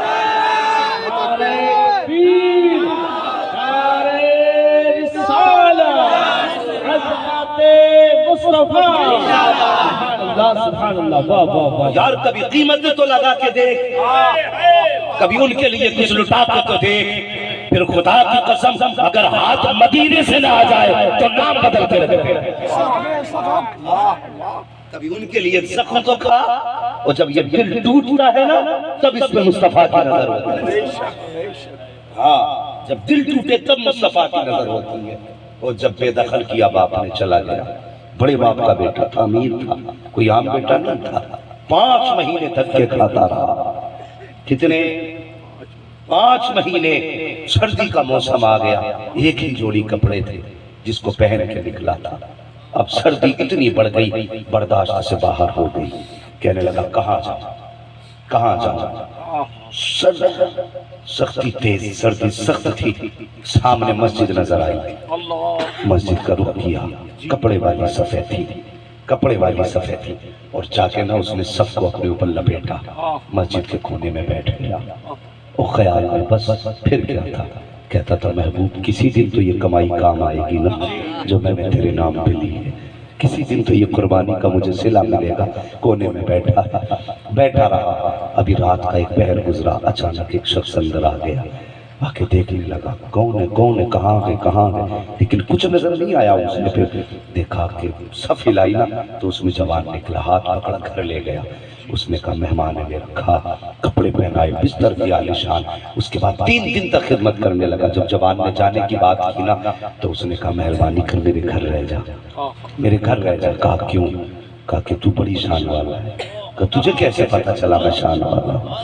یار کبھی قیمتیں تو لگا کے دیکھ، کبھی ان کے لیے کچھ لٹا کے تو دیکھ، پھر خدا کی قسم اگر ہاتھ مدینے سے نہ آ جائے تو نام بدل کے رکھے، کبھی ان کے لیے زخم تو کھا، اور جب یہ دل ٹوٹتا ہے نا تب اس میں مصطفیٰ کی نظر ہوتی ہے۔ ہاں جب دل ٹوٹے تب مصطفیٰ کی نظر ہوتی ہے۔ اور جب بے دخل کیا باپ نے چلا گیا، بڑے باپ کا بیٹا تھا، امیر تھا، کوئی عام بیٹا نہیں تھا، 5 مہینے دھکے کھاتا رہا۔ کتنے؟ 5 مہینے۔ سردی کا موسم آ گیا، ایک ہی جوڑی کپڑے تھے جس کو پہن کے نکلا تھا، اب سردی اتنی بڑھ گئی برداشت سے باہر ہو گئی، کہنے لگا کہاں جاؤں کہاں جاؤں، سختی تیز، سردی سخت تھی، سامنے مسجد نظر آئی، مسجد کا رخ کیا، کپڑے والی صفحہ تھی، کپڑے والی صفحہ تھی، اور جا کے نہ اس نے صف کو اپنے اوپر لپیٹا، مسجد کے کونے میں بیٹھ گیا، اور خیال میں بس پھر کیا تھا، کہتا تھا محبوب کسی دن تو یہ کمائی کام آئے گی نا جو میں نے تیرے نام پہ لی ہے، کسی دن تو یہ قربانی کا مجھے صلہ ملے گا۔ کونے میں بیٹھا رہا، ابھی رات کا ایک پہر گزرا، اچانک ایک شخص اندر آ گیا، آ کے دیکھنے لگا کون ہے کہاں گئے، لیکن کچھ نظر نہیں آیا۔ اس نے پھر دیکھا کہ صف ہلائی نا تو اس میں جوان نکلا، ہاتھ پکڑا گھر لے گیا، اس نے کہا مہمان نے رکھا، کپڑے پہنائے، بستر بھی عالیشان، اس کے بعد 3 دن تک خدمت کرنے لگا۔ جب جوان نے جانے کی بات کی نا تو اس نے کہا مہربانی کر میرے گھر رہ جا، میرے گھر رہ جا۔ کہا کیوں؟ کہا کہ تو بڑی شان والا ہے۔ کہا تجھے کیسے پتا چلا میں شان والا ہوں؟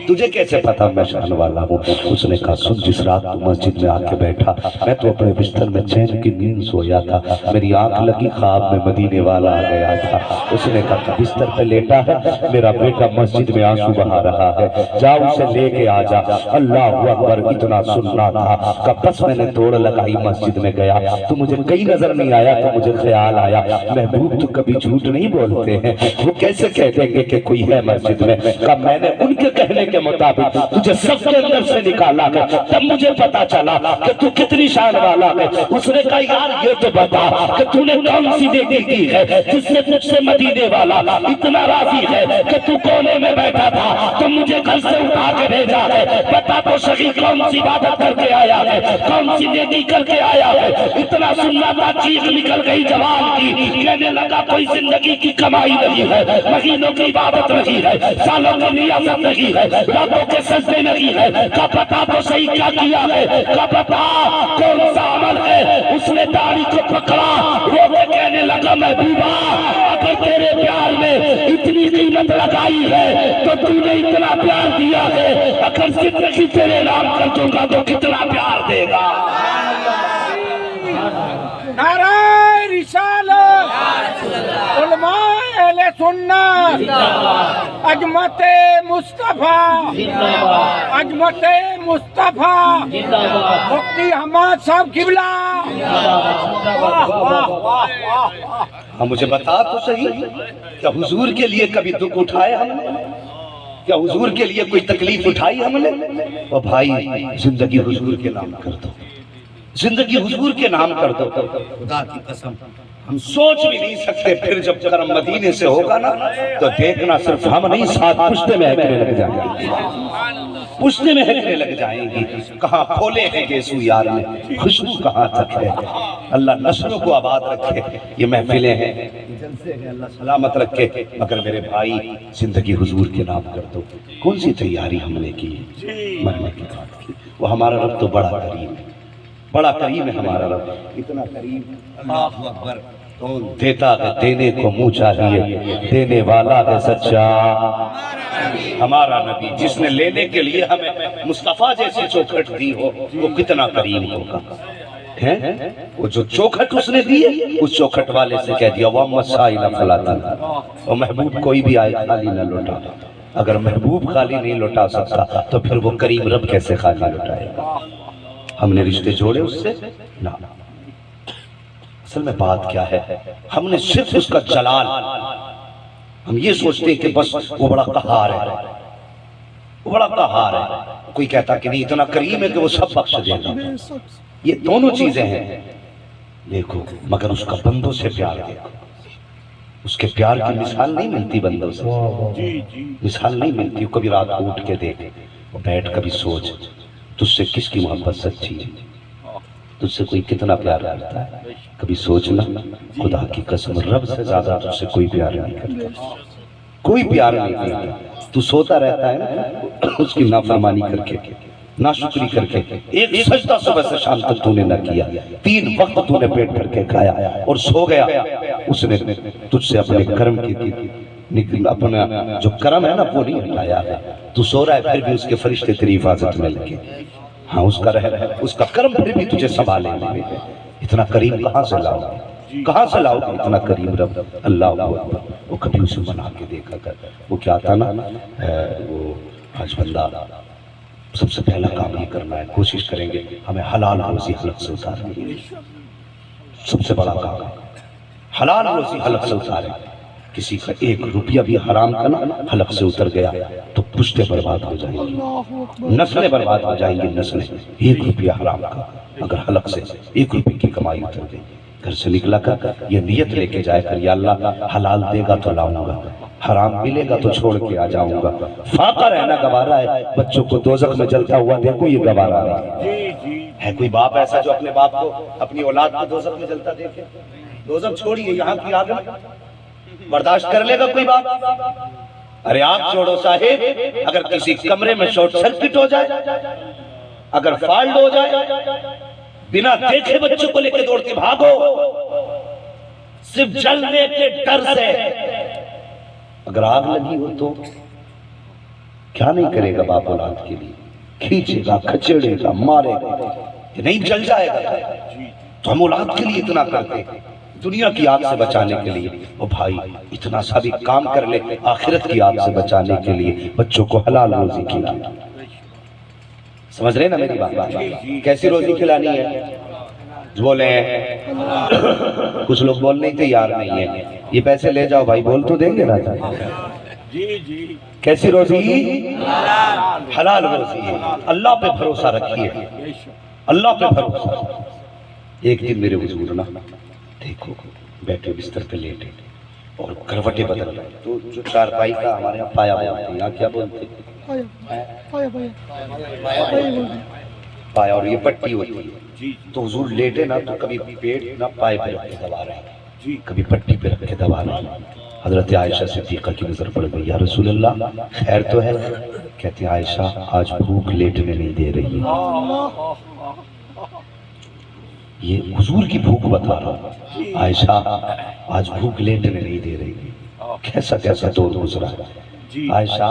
تجھے کیسے پتا میں شان والا ہوں؟ اس نے کہا سن جس رات تو مسجد میں آ کے بیٹھا، میں تو اپنے بستر میں چین کی نیند سویا تھا، میری آنکھ لگی خواب میں مدینے والا آ گیا تھا۔ اس نے کہا بستر پہ لیٹا ہے میرا بیٹا، مسجد میں آنسو بہا رہا ہے، جا اسے لے کے آ جا۔ اللہ اکبر، اتنا سننا تھا کہ بس میں نے دوڑ لگائی، مسجد میں گیا تو مجھے کہیں نظر نہیں آیا، تو مجھے خیال آیا محبوب تو کبھی جھوٹ نہیں بولتے ہیں، وہ کیسے کہہ دیں گے کہ کوئی ہے مسجد میں؟ کہا میں نے ان کے کہنے کے مطابق تجھے صف کے اندر سے نکالا ہے، تب مجھے پتا چلا کہ تو کتنی شان والا ہے۔ اس نے کہا یار یہ تو بتا کہ تو نے کون سی نیکی کی ہے جس نے تجھ سے مدینے والا اتنا راضی ہے کہ تو کونے میں بیٹھا تھا تو مجھے گھر سے اٹھا کے بھیجا ہے، بتا تو صحیح کون سی عبادت کر کے آیا ہے، کون سی نیکی کر کے آیا ہے؟ اتنا سننا تھا، چیخ نکل گئی جوان کی، کہنے لگا کوئی زندگی کی کمائی نہیں ہے، مہینوں کی عبادت نہیں ہے، سالوں کی نیازت نہیں ہے، راتوں کے سجدے نہیں ہے، کا پتا تو صحیح کیا کیا ہے، کا پتا کون سا عمل ہے؟ اس نے داڑھی کو پکڑا، رو کے کہنے لگا محبوبہ اگر تیرے پیار میں اتنی قیمت لگائی ہے تو تو نے اتنا پیار دیا ہے، اگر زندگی تیرے نام کر دوں گا تو کتنا پیار دے گا۔ نعرہ رسالت علماء اہل سنت عظمت مصطفیٰ عظمت مصطفیٰ مفتی حماد صاحب قبلہ واہ واہ واہ واہ۔ ہم مجھے بتا تو صحیح، کیا حضور کے لیے کبھی دکھ اٹھائے ہم نے؟ کیا حضور کے لیے کوئی تکلیف اٹھائی ہم نے؟ اور بھائی زندگی حضور کے نام کر دو، زندگی حضور کے نام کر دو۔ خدا کی قسم ہم سوچ بھی نہیں سکتے، پھر جب کرم مدینے سے ہوگا نا تو دیکھنا صرف ہم نہیں، ساتھ پشتے میں ہکنے لگ جائیں گے، پشتے میں ہکنے لگ جائیں گی۔ کہاں کھولے ہیں یسوع یار نے، خوشبو کہاں تک ہے۔ اللہ نسلوں کو آباد رکھے، یہ محفلیں ہیں، یہ جلسے ہیں، اللہ سلامت رکھے۔ مگر میرے بھائی زندگی حضور کے نام کر دو۔ کون سی تیاری ہم نے کی مرنے کے بعد کی؟ وہ ہمارا رب تو بڑا کریم ہے، بڑا کریم ہے ہمارا رب، اتنا کریم۔ اللہ اکبر۔ کون دیتا ہے دینے کو منہ چاہیے، دینے والا ہے سچا ہمارا نبی۔ جس نے لینے کے لیے ہمیں مصطفیٰ جیسی چوکھٹ دی ہو وہ کتنا کریم ہوگا۔ وہ جو چوکھٹ اس نے دی ہے اس چوکھٹ والے سے کہہ دیا وَأَمَّا السَّائِلَ فَلَا تَنْهَرْ، اور محبوب کوئی بھی آئے خالی نہ لوٹا۔ اگر محبوب خالی نہیں لوٹا سکتا تو پھر وہ کریم رب کیسے خالی لوٹائے گا؟ ہم نے رشتے جوڑے اس سے نہ۔ اصل میں بات کیا ہے، ہم نے صرف اس کا جلال، ہم یہ سوچتے ہیں کہ بس وہ بڑا قہار ہے، وہ بڑا قہار ہے۔ کوئی کہتا کہ نہیں اتنا کریم ہے کہ وہ سب بخش دے گا۔ یہ دونوں چیزیں ہیں دیکھو، مگر اس کا بندوں سے پیار دیکھو، اس کے پیار کی مثال نہیں ملتی بندوں سے، مثال نہیں ملتی۔ کبھی رات کو اٹھ کے دیکھ، بیٹھ کبھی سوچ تجھ سے کس کی محبت سچی ہے، تجھ سے کوئی کتنا پیار کرتا ہے۔ کبھی سوچنا، خدا کی قسم رب سے زیادہ تجھ سے کوئی پیار نہیں کرتا، کوئی پیار نہیں کرتا۔ تو سوتا رہتا ہے نا اس کی نافرمانی کر کے، ناشکری کر کے، ایک سجدہ صبح سے شام تک تو نے نہ کیا، 3 وقت تو نے پیٹ بھر کے کھایا اور سو گیا۔ اس نے تجھ سے اپنے کرم کی اپنا جو کرم ہے نا وہ نہیں ہٹایا ہے۔ تو سو رہا ہے پھر بھی اس کے فرشتے تیری حفاظت میں لگے، ہاں اس کا کرم پھر بھی تجھے سنبھالے ہوئے۔ اتنا کریم کہاں سے لاؤ گے، کہاں سے لاؤ گے اتنا کریم رب؟ اللہ اکبر۔ وہ کبھی اسے بنا کے دیکھا کر، وہ کیا تھا نا، وہ آج بندہ سب سے پہلا کام یہ کرنا ہے، کوشش کریں گے ہمیں حلال روزی حلق سے اتاریں گے۔ سب سے بڑا کام حلال روزی حلق سے اتاریں۔ کسی کا 1 روپیہ بھی حرام کا نا حلق سے اتر گیا تو پشتے برباد ہو جائیں گی، نسلیں برباد ہو جائیں گی، نسلیں۔ 1 روپیہ حرام کا اگر حلق سے 1 روپے کی کمائی اتر گئی، گھر سے نکلا کر یہ نیت لے کے جائے کر یا اللہ حلال دے گا تو لاؤں گا، حرام ملے گا تو چھوڑ کے آ جاؤں گا۔ فاقہ رہنا گوارا ہے، بچوں کو دوزخ میں جلتا ہوا دیکھو یہ گوارا ہے۔ کوئی باپ ایسا جو اپنے باپ کو، اپنی اولاد کو دوزخ میں جلتا دیکھے؟ دوزخ چھوڑیے، یہاں کی آگ برداشت کر لے گا کوئی باپ؟ ارے آگ چھوڑو صاحب، اگر کسی کمرے میں شارٹ سرکٹ ہو جائے، اگر فالٹ ہو جائے، بنا دیکھے بچوں کو لے کے دوڑ کے بھاگو، صرف جلنے کے ڈر سے۔ اگر آگ لگی ہو تو کیا نہیں کرے گا باپ اولاد کے لیے؟ کھینچے گا، کھچڑے گا، مارے گا، یہ نہیں جل جائے گا؟ تو ہم اولاد کے لیے اتنا کرتے ہیں، دنیا کی آگ سے بچانے کے لیے۔ اور بھائی اتنا سا بھی کام کر لے آخرت کی آگ سے بچانے کے لیے، بچوں کو حلال روزی کھلانی۔ سمجھ رہے نا میری بات؟ کیسی روزی کھلانی ہے؟ بولے کچھ لوگ بولنے ہی تیار نہیں ہے، یہ پیسے لے جاؤ بھائی، بول تو دیں گے نا؟ کیسی روزی؟ حلال روزی ہے۔ اللہ پہ بھروسہ رکھیے، اللہ پہ بھروسہ۔ ایک دن میرے حضور نا دیکھو بیٹھے بستر پہ لیٹے اور کروٹیں بدل رہے، تو جو چارپائی کا ہمارے یہاں پایا بولتے ہیں، یہاں کیا بولتے ہیں؟ پایا، اور یہ پٹی ہوتی ہے۔ تو حضور لیٹے نا تو کبھی پیٹ نہ پائے پہ رکھ کے دبا رہے ہیں، کبھی پٹی پہ رکھ کے دبا رہے ہیں۔ حضرت عائشہ صدیقہ کی نظر پڑ گئی، یا رسول اللہ خیر تو ہے؟ کہتے ہیں عائشہ آج بھوک لیٹنے نہیں دے رہی ہے۔ یہ حضور کی بھوک بتا رہا ہوں، عائشہ آج بھوک لیٹنے نہیں دے رہی ہے۔ کیسا کیسا دور گزرا ہے، عائشہ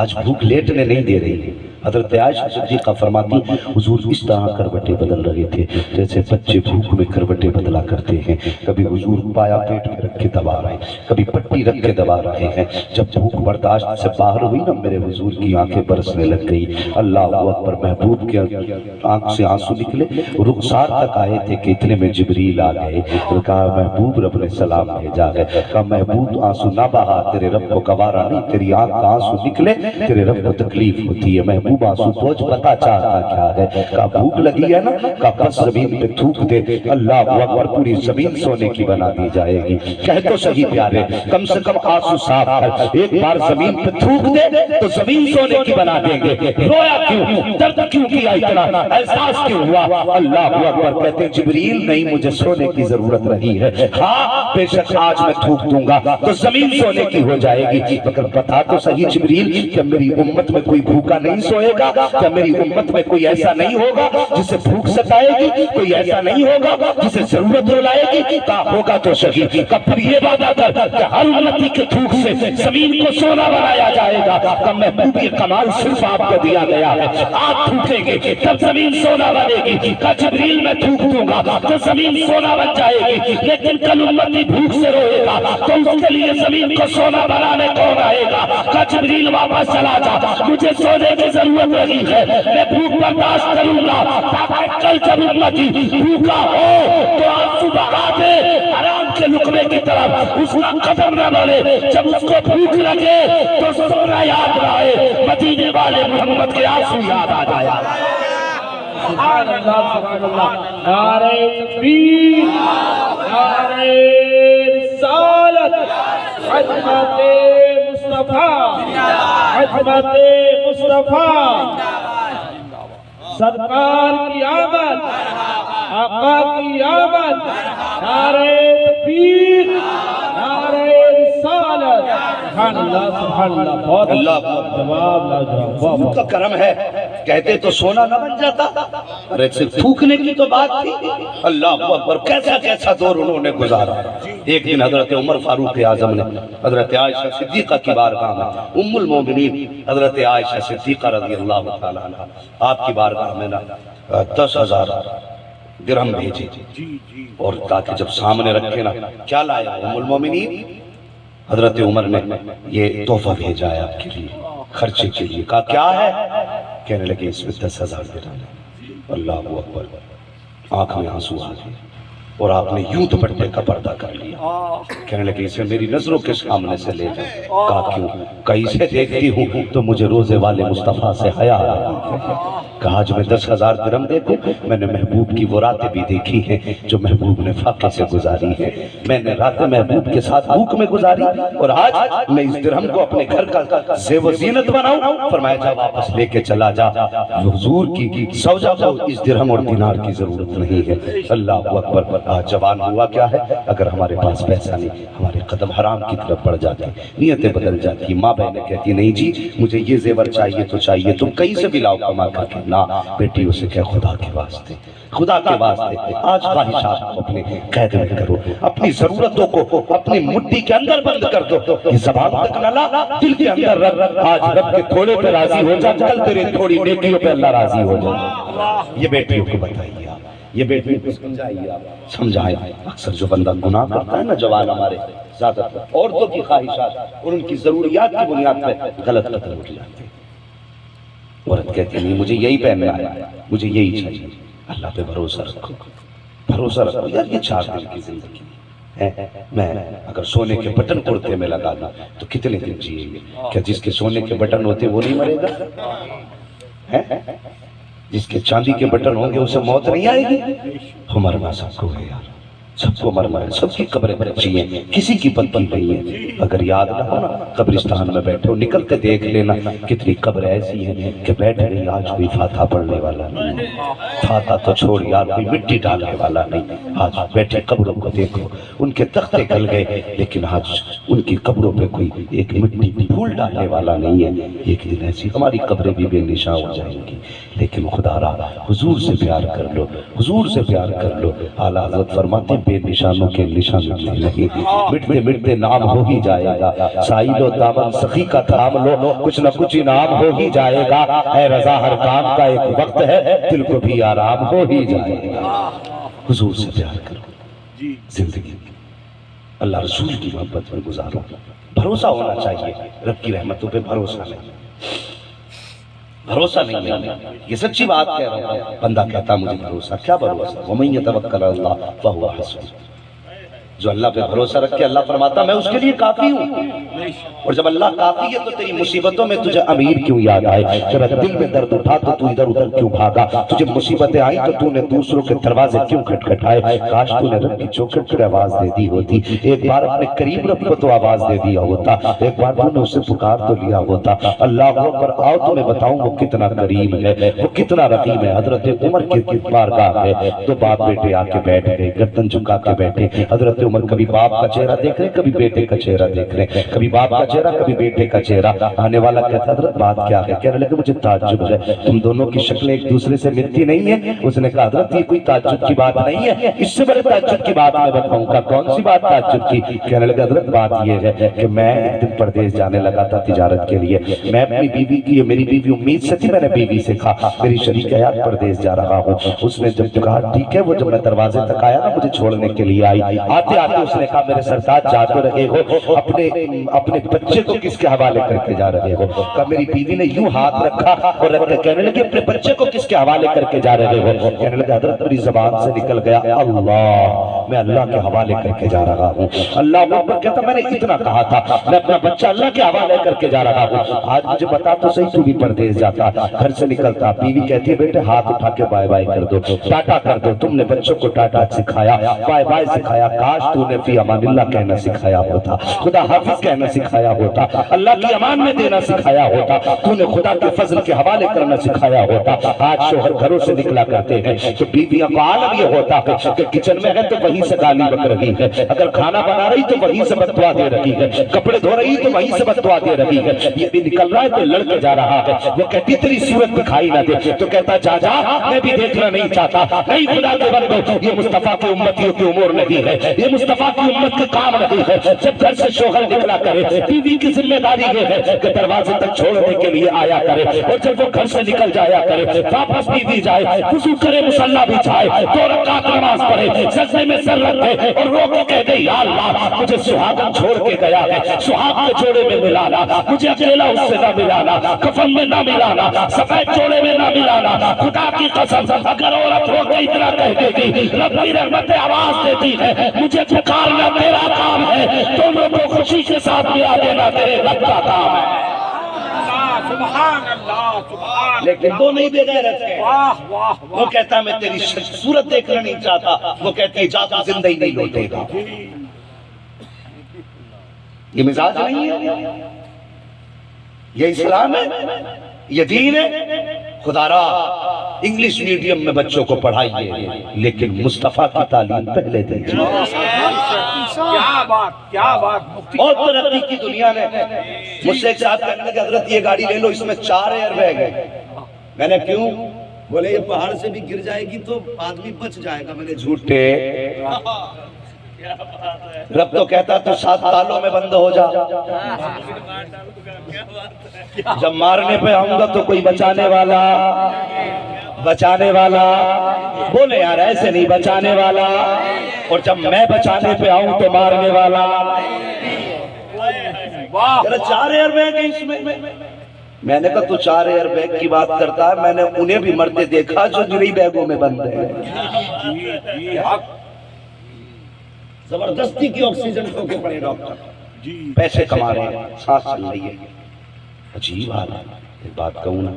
آج بھوک لیٹنے نہیں دے رہی ہے۔ حضرت عائشہ صدیقہ فرماتی حضور اس طرح کروٹیں بدل رہے تھے جیسے بچے بھوک میں کروٹیں بدلا کرتے ہیں. کبھی حضور پایا پیٹ میں رکھ کے دبا رہے ہیں, کبھی پٹی رکھ کے دبا رہے ہیں. جب بھوک برداشت سے باہر ہوئی نا, میرے حضور کی آنکھیں برسنے لگ گئی. اللہ اکبر. محبوب کے آنکھ سے آنسو نکلے, رخسار تک آئے تھے کہ اتنے میں جبریل آ گئے. کہا محبوب رب نے سلام بھیجا ہے. کہا محبوب آنسو نہ بہا, تیرے رب کو گوارا نہیں, تیری آنکھ کا آنسو نکلے تیرے رب کو تکلیف ہوتی ہے. محبوب آنسو پوچھ بتا چاہتا کیا ہے. کہا بھوک لگی ہے نا, کہا بس زمین پہ تھوک دے. اللہ اکبر. پوری زمین سونے کی بنا دی جائے گی. کہہ تو صحیح پیارے, کم سے کم آنسو صاف کر, ایک بار زمین پہ تھوک دے تو زمین سونے کی بنا دیں گے. رویا کیوں, درد کیوں کیا اتنا, احساس کیوں ہوا؟ اللہ اکبر. کہتے جبریل نہیں, مجھے سونے کی ضرورت رہی ہے. ہاں بے شک آج میں تھوک دوں گا تو زمین سونے کی ہو جائے گی. مگر بتا تو صحیح جبریل, کہ میری امت میں کوئی بھوکا نہیں سوئے گا؟ کہ میری امت میں کوئی ایسا نہیں ہوگا جسے بھوک ستائے گی؟ کوئی ایسا نہیں ہوگا جسے ضرورت رلائے گی؟ کہا ہوگا تو صحیح. کہ پھر یہ وعدہ کر کہ ہر امتی کے تھوک سے زمین کو سونا بنایا جائے گا. کہ محبوب یہ کمال صرف آپ کو دیا گیا ہے, آپ تھوکیں گے تب زمین سونا بنے گی. کہ جبریل میں تھوک دوں گا تو زمین سونا بن جائے گی. لیکن کل امتی بھوک سے روئے گا تو اس کے لیے زمین کو سونا بنانے کون آئے گا؟ کہ جبریل واپس چلا جا, مجھے سونے کی ضرورت رہی ہے, میں بھوک برداشت کروں گا تاکہ کل جب امتی بھوکا ہو تو آنسو بہا دے حرام کے لقمے کی طرف, اس کا قدم نہ بڑھے. جب اس کو بھوک لگے تو سونا یاد نہ آئے, مدینے والے محمد کے آنسو یاد آ جایا. سبحان اللہ سبحان اللہ. نعرہ تکبیر, نعرہ رسالت, عظمت مصطفیٰ, عظمت مصطفیٰ. سرکار کی آمد, آقا کی آمد. نعرہ تکبیر, نعرہ رسالت. سبحان اللہ سبحان اللہ. بہت اللہ جواب لاجواب. ان کا کرم ہے, کہتے تو سونا نہ بن جاتا, ارے صرف تھوکنے کی تو بات تھی. اللہ اکبر. کیسا کیسا دور انہوں نے گزارا. ایک دن حضرت عمر فاروق اعظم نے حضرت عائشہ صدیقہ کی بارگاہ میں, ام المومنین حضرت عائشہ صدیقہ رضی اللہ تعالیٰ عنہ, آپ کی بارگاہ میں 10,000 درہم بھیجے, اور تاکہ جب سامنے رکھے نا, کیا لایا ام المومنین؟ حضرت عمر نے یہ تحفہ بھیجا ہے آپ کے لیے خرچے کے لیے. کہا کیا ہے؟ کہنے لگے اس میں 10,000 درہم. اللہ اکبر. آنکھ میں آنسو آ گئے اور آپ نے یوں دوپٹے کا پردہ کر لیا. کہنے لگے اسے میری نظروں کے سامنے سے لے جائیں. کہا کیوں؟ کہیں سے دیکھتی ہوں تو مجھے روزے والے مصطفیٰ سے حیا آ رہی ہے. کہا جو میں 10,000 درہم دیکھوں, میں نے محبوب کی وہ راتیں بھی دیکھی ہیں جو محبوب نے فاقے سے گزاری ہیں. میں نے راتیں محبوب کے ساتھ بھوک میں گزاری, اور آج میں اس درہم کو اپنے گھر کا زیب و زینت بناؤں. فرمایا جا واپس لے کے چلا جا, حضور کی زوجہ کو اس درہم اور دینار کی ضرورت نہیں ہے. اللہ اکبر. جوان ہوا کیا ہے, اگر ہمارے پاس پیسہ نہیں ہمارے قدم حرام کی طرف بڑھ جاتے, نیتیں بدل جاتی. ماں بہنیں کہتی نہیں جی مجھے یہ زیور چاہیے تو چاہیے, تم کہیں سے بھی لاؤ کما کر کے. نا بیٹی اسے کہے خدا کے واسطے, خدا کے واسطے آج خواہشات کو اپنے قید میں کرو, اپنی ضرورتوں کو اپنی مٹھی کے اندر بند کر دو. یہ زبان تک نہ لا, دل کے اندر رکھ. آج رب کے تھوڑے پہ راضی ہو جا, کل تیرے تھوڑی نیکیوں پہ اللہ راضی ہو جائے. یہ بیٹیوں کو بتائیے آپ, یہ بیٹیوں کو سمجھائیے آپ, سمجھائیں. اکثر جو بندہ گناہ کرتا ہے نا جوان ہمارے, زیادہ تر عورتوں کی خواہشات اور ان کی ضروریات کی بنیاد پہ غلط قدم اٹھ جاتے ہیں. عورت کہتی نہیں مجھے یہی پہننا ہے, مجھے یہی چاہیے. اللہ پہ بھروسہ رکھو, بھروسہ رکھو. یار یہ 4 دن کی زندگی ہے, میں اگر سونے کے بٹن کرتے میں لگا دوں تو کتنے دن جیے گے؟ کیا جس کے سونے کے بٹن ہوتے وہ نہیں مرے گا؟ جس کے چاندی کے بٹن ہوں گے اسے موت نہیں آئے گی؟ مرنا سب کو ہے یار, سب کو مرنا ہے. سب کی قبریں بچی ہیں, کسی کی بدبن نہیں ہے. اگر یاد نہ ہو نا قبرستان میں بیٹھے ہو, نکل کے دیکھ لینا کتنی قبر ایسی ہیں کہ بیٹھ رہی آج کوئی فاتحہ پڑھنے والا نہیں, فاتحہ تو چھوڑ یار کوئی مٹی ڈالنے والا نہیں. آج بیٹھے قبروں کو دیکھو, ان کے تختے گل گئے لیکن آج ان کی قبروں پہ کوئی ایک مٹی پھول ڈالنے والا نہیں ہے. ایک دن ایسی ہماری قبریں بھی بے نشاں ہو جائیں گی. لیکن خدا را حضور سے پیار کر لو, حضور سے پیار کر لو. اعلیٰ حضرت فرماتے بے نشانوں کے نشان مٹنے نہیں، مٹتے مٹتے نام ہو ہی جائے گا، سائل و دامن سخی کا تھام لو، کچھ نہ کچھ انعام ہو ہی جائے گا، اے رضا ہر کام کا ایک وقت ہے، دل کو بھی آرام ہو ہی جائے گا۔ حضور سے پیار کرو، زندگی اللہ رسول کی محبت میں گزارو، بھروسہ ہونا چاہیے، رب کی رحمتوں پہ بھروسہ نہیں، بھروسہ نہیں ہے، یہ سچی بات کہہ رہا ہوں۔ بندہ کہتا مجھے بھروسہ، کیا بھروسہ؟ وَمَن يَتَوَکَّلْ عَلَى اللَّهِ فَهُوَ حَسْبُهُ، جو اللہ پہ بھروسہ رکھے اللہ فرماتا میں اس کے لیے کافی ہوں، اور جب اللہ کافی ہے تو تیری مصیبتوں میں تجھے امیر کیوں یاد آئے، تیرا دل میں درد اٹھا تو تو ادھر ادھر کیوں بھاگا، تجھے مصیبتیں آئیں تو تو نے دوسروں کے دروازے کیوں کھٹکھٹائے، کاش تو نے رب کی چوکھٹ پر آواز دے دی ہوتی، ایک بار اپنے قریب رب کو تو آواز دے دیا ہوتا، ایک بار تو نے اسے پکار تو لیا ہوتا۔ اللہ اکبر، آؤ تمہیں بتاؤں وہ کتنا کریم ہے، وہ کتنا رحیم ہے۔ حضرت عمر کی بارگاہ ہے، تو باپ بیٹے آ کے بیٹھ گئے، گردن جھکا کے بیٹھے۔ حضرت عمر کبھی باپ کا چہرہ دیکھ رہے، کبھی بیٹے کا چہرہ دیکھ رہے، کبھی باپ کا چہرہ کبھی بیٹے کا چہرہ۔ آنے والا کہتا حضرت بات کیا ہے؟ کہنے لگے مجھے تعجب ہے، تم دونوں کی شکلیں ایک دوسرے سے ملتی نہیں ہیں۔ اس نے کہا حضرت یہ کوئی تعجب کی بات نہیں ہے، اس سے بڑے تعجب کی بات میں بتاؤں گا۔ کون سی بات تعجب کی؟ کہنے لگے حضرت بات یہ ہے کہ میں ایک دن پردیس جانے لگا تھا تجارت کے لیے، میں اپنی بیوی کی، میری بیوی امید سے تھی، میں نے بیوی سے کہا میری شریک حیات پردیس جا رہا ہوں۔ اس نے جب کہا ٹھیک ہے، وہ جب میں دروازے تک آیا نا مجھے چھوڑنے کے لیے آئی، آتے آتے اس نے کہا میرے سرتاج جا تو رہے ہو، اپنے بچے کو کس کے حوالے کر کے جا رہے ہو؟ کہا میری بیوی نے یوں ہاتھ رکھا اور رکھ کے کہنے لگے اپنے بچے کو کس کے حوالے کر کے جا رہے ہو؟ کہنے لگے حضرت میری زبان سے نکل گیا اللہ، میں اللہ کے حوالے کر کے جا رہا ہوں۔ اللہ اکبر کہتا میں نے اتنا کہا تھا، میں اپنا بچہ اللہ کے حوالے کر کے جا رہا ہوں۔ آج مجھے بتا تو صحیح، تو بھی پردیس جاتا، گھر سے نکلتا، بیوی کہتی ہے بیٹے ہاتھ اٹھا کے بائے بائے کر دو، ٹاٹا کر دو، تم نے بچوں کو ٹاٹا سکھایا، بائے بائے سکھایا، کاش تو نے فی امان اللہ کہنا سکھایا ہوتا، خدا حافظ کہنا سکھایا ہوتا، اللہ کی امان میں دینا سکھایا ہوتا، تو نے خدا کے فضل کے حوالے کرنا سکھایا ہوتا۔ آج شوہر گھروں سے نکلا کرتے ہیں تو بیویاں کا عالم یہ ہوتا ہے کہ کچن میں ہے تو وہیں سے گالی بک رہی ہے، اگر کھانا بنا رہی تو وہیں سے بددعا دے رہی ہے، کپڑے دھو رہی تو وہیں سے بددعا دے رہی ہے، یہ بھی نکل رہا ہے تو لڑ کے جا رہا ہے، وہ کہتی تیری صورت دکھائی نہ دے تو کہتا جا جا میں بھی دیکھنا نہیں چاہتا۔ نہیں خدا کے بندو، یہ مصطفیٰ کی امتیوں کی امور نہیں ہے، یہ مصطفیٰ کی امت کے کام نہیں ہے۔ جب گھر سے شوہر نکلا کرے، بیوی کی ذمہ داری یہ ہے کہ دروازے تک چھوڑنے کے لیے آیا کرے، اور جب وہ گھر سے نکل جایا کرے واپس بیوی جائے، وضو کرے، مصلی بھی جائے، 2 رکعت نماز پڑھے، سجدے میں سر رکھے اور رو کے کہہ دے یا اللہ مجھے سہاگن چھوڑ کے گیا ہے، سہاگ کے جوڑے میں ملانا، مجھے اکیلا اس سے نہ ملانا، کفن میں نہ ملانا، سفید جوڑے میں نہ ملانا۔ خدا کی قسم اگر عورت ہو کے اتنا کہہ دے گی، رب کی رحمت آواز دیتی ہے مجھے پکارنا تیرا کام ہے، دونوں کو خوشی کے ساتھ ملا دینا تیرے رب کا کام ہے۔ سبحان اللہ، سبحان، لیکن وہ نہیں بے غیرت ہے، وہ کہتا میں تیری صورت دیکھنا نہیں چاہتا، وہ کہتی ہے جا تو زندہ ہی نہیں لوٹے گا۔ یہ مزاج نہیں ہے، یہ اسلام ہے، یہ دین ہے۔ خدا را انگلش میڈیم میں بچوں کو پڑھائیے لیکن مصطفیٰ کی تعلیم پہلے دیجیے۔ کیا بات، کیا بات۔ اور ترقی کی دنیا نے مجھ سے ایک صاحب کہنے لگے حضرت یہ گاڑی لے لو، اس میں 4 ایئر بیگ ہے۔ میں نے کیوں؟ بولے یہ پہاڑ سے بھی گر جائے گی تو آدمی بچ جائے گا۔ میں نے جھوٹے، رب تو کہتا تو 7 تالوں میں بند ہو جا، جب مارنے پہ آؤں گا تو کوئی بچانے والا بولے یار ایسے نہیں بچانے والا، اور جب میں بچانے پہ آؤں تو مارنے والا۔ 4 ایئر بیگ ہے اس میں۔ میں نے کہا تو 4 ایئر بیگ کی بات کرتا ہے، میں نے انہیں بھی مرتے دیکھا جو جڑی بیگوں میں بند ہے۔ زبردستی کی آکسیجن کھو کے پڑے ڈاکٹر، پیسے کما رہے ہیں، سانس چل رہی ہے، عجیب حال ہے۔ ایک بات کہوں نا،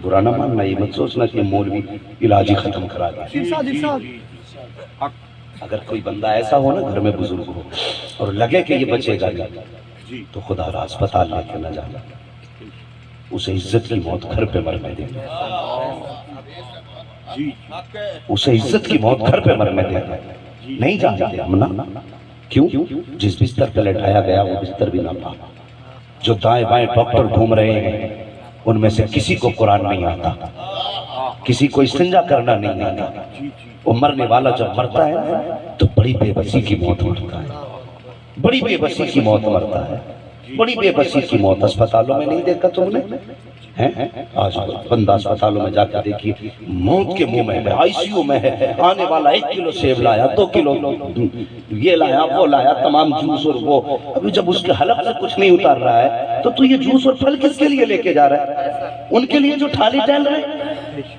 برا نہ ماننا، یہ مت سوچنا کہ مولوی علاج ہی ختم کرا دیا۔ اگر کوئی بندہ ایسا ہو نا گھر میں بزرگ ہو اور لگے کہ یہ بچے گا تو خدا را اسپتال لے کے نہ جانا، اسے عزت کی موت گھر پہ مرنے دینا، اسے عزت کی موت گھر پہ مرنے دینا۔ نہیں جانتے ہم نا، کیوں؟ جس بستر پہ لٹایا گیا وہ بستر بھی نہ پا، جو دائیں بائیں ڈاکٹر گھوم رہے ہیں ان میں سے کسی کو قرآن نہیں آتا، کسی کو استنجا کرنا نہیں آتا، وہ مرنے والا جب مرتا ہے نا تو بڑی بے بسی کی موت مرتا ہے، بڑی بے بسی کی موت مرتا ہے، بڑی بے بسی کی موت۔ اسپتالوں میں نہیں دیکھا تم نے؟ آج بندہ اسپتالوں میں جا کے دیکھیے، موت کے منہ میں ہے، آئی سی یو میں ہے، آنے والا 1 کلو سیب لایا، 2 کلو یہ لایا، وہ لایا، تمام جوس اور وہ۔ ابھی جب اس کے حلق سے کچھ نہیں اتار رہا ہے تو یہ جوس اور پھل کس کے لیے لے کے جا رہا ہے؟ ان کے لیے جو ٹھالی ٹہل رہے ہیں۔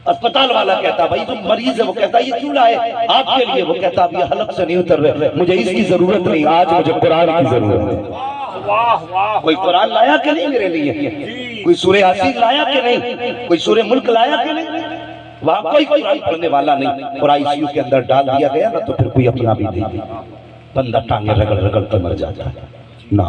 اسپتال والا کہتا بھائی جو مریض ہے وہ کہتا یہ کیوں لائے؟ آپ کے لیے۔ وہ کہتا اب یہ حلق سے نہیں اتر رہے، مجھے اس کی ضرورت نہیں، آج مجھے قرآن کی ضرورت ہے۔ کوئی قرآن لایا کہ نہیں میرے لیے؟ کوئی سورہ یاسین لایا کہ نہیں؟ کوئی سورہ ملک لایا کہ نہیں؟ وہاں کوئی قرآن پڑھنے والا نہیں، اور آئی سی یو کے اندر ڈال دیا گیا نا تو پھر کوئی اپنا بھی نہیں، بندہ ٹانگیں رگڑ رگڑ کر مر جاتا ہے۔ نہ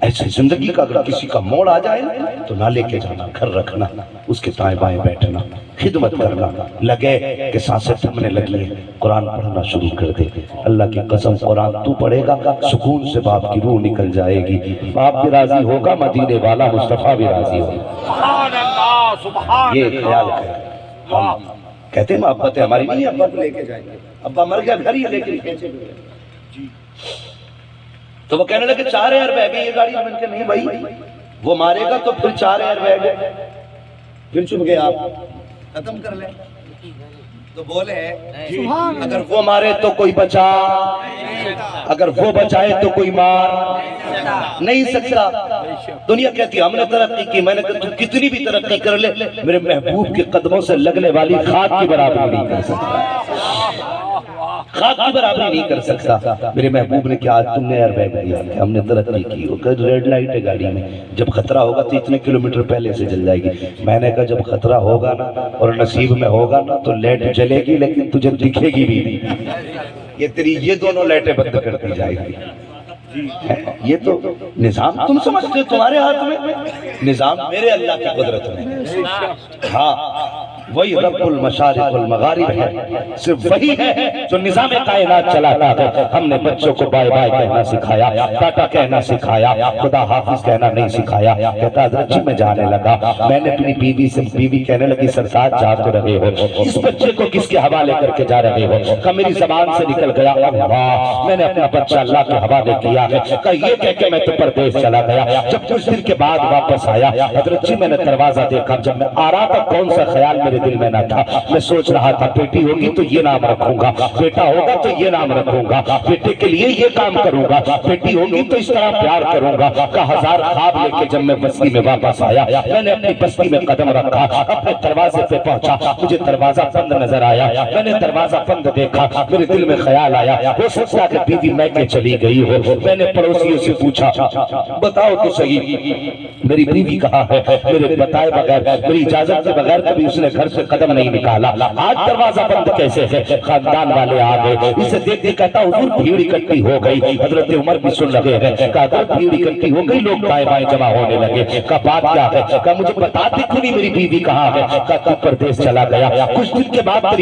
ایسی زندگی کا اگر کسی کا موڑ آ جائے تو نہ لے کے جانا، گھر رکھنا، اس کے دائیں بائیں بیٹھنا، خدمت کرنا، لگے کہ سانسیں تھمنے لگی ہیں قرآن پڑھنا شروع کر دے۔ اللہ کی قسم قرآن تو پڑھے گا سکون سے باپ کی روح نکل جائے گی، باپ بھی راضی ہوگا، مدینے والا مصطفیٰ بھی راضی ہوگا۔ سبحان اللہ، سبحان یہ خیال ہے۔ ہم کہتے ہیں محبت ہے ہماری نہیں، ابا کو لے کے جائیں گے، ابا مر گیا گھر ہی ہے لیکن کھینچے ہوئے۔ تو وہ کہنے لگے 4 ایئر بیگ ہے یہ گاڑی میں۔ کے نہیں بھائی، وہ مارے گا تو پھر 4 ایئر بیگ ہے۔ پھر چپ گئے آپ، ختم کر لیں تو بولے اگر وہ مارے تو کوئی بچا، اگر وہ بچائے تو کوئی مار نہیں سکتا۔ دنیا کہتی ہم نے ترقی کی، میں نے کہا تو کتنی بھی ترقی کر لے میرے محبوب کے قدموں سے لگنے والی خاک کی برابری نہیں کر سکتا، خاک کی برابری نہیں کر سکتا۔ میرے محبوب نے کہا تم نے ایئر بیگ دیا کہ ہم نے ترقی کی، وہ کہ ریڈ لائٹ ہے گاڑی میں، جب خطرہ ہوگا تو اتنے کلومیٹر پہلے سے جل جائے گی۔ میں نے کہا جب خطرہ ہوگا نا اور نصیب میں ہوگا نا تو لائٹ جلے گی لیکن تجھے دکھے گی بھی نہیں، یہ دونوں لائٹیں بند کر دی جائے گی۔ یہ تو نظام تم سمجھتے تمہارے ہاتھ میں، نظام میرے اللہ کی قدرت میں۔ ہاں وہی رب المشارق والمغارب ہے، صرف وہی ہے جو نظام کائنات چلاتا ہے۔ ہم نے بچوں کو بائے بائے کہنا سکھایا، ٹاٹا کہنا سکھایا، خدا حافظ کہنا نہیں سکھایا۔ کہتا حضرت جی میں جانے لگا، میں نے اپنی بیوی سے، بیوی کہنے لگی سرکار جا تو رہے ہو، اس بچے کو کس کے حوالے کر کے جا رہے ہو؟ کہ میری زبان سے نکل گیا اللہ، میں نے اپنا بچہ اللہ کے حوالے کیا ہے۔ کہ یہ کہہ کے میں تو پردیس چلا گیا، جب کچھ دن کے بعد واپس آیا حضرت جی میں نے دروازہ دیکھا، جب میں آ رہا تھا کون سا خیال میرے دل میں نہ تھا، میں سوچ رہا تھا بیٹی ہوگی تو یہ نام رکھوں گا، بیٹا ہوگا تو یہ نام رکھوں گا، بیٹے کے لیے یہ کام کروں گا، بیٹی ہوگی تو اس طرح پیار کروں گا۔ کہ 1000 خواب لے کے جب میں بستی میں واپس آیا، میں نے اپنی بستی میں قدم رکھا، اپنے دروازے پہ پہنچا، مجھے دروازہ بند نظر آیا، میں نے دروازہ بند دیکھا، میرے دل میں خیال آیا ہو سکتا کہ بیوی میں کے چلی گئی ہو۔ میں نے پڑوسیوں سے پوچھا بتاؤ تو صحیح میری بیوی کہاں ہے؟ میرے بتائے بغیر، میری اجازت کے بغیر کبھی اس نے گھر سے قدم نہیں نکالا۔ آج دروازہ بند کیسے ہے؟ خاندان والے آ گئے، اسے دیکھ کے کہتا حضور بھیڑ اکٹھی ہو گئی۔ حضرت عمر بھی سن لگے ہیں، کہا بھیڑ اکٹھی ہو گئی، لوگ دائیں بائیں جمع ہونے لگے۔ کہا بات کیا ہے؟ کہا مجھے بتاتے کیوں نہیں میری بیوی کہاں ہے؟ کہا تو پردیس چلا گیا۔ کچھ دن کے بعد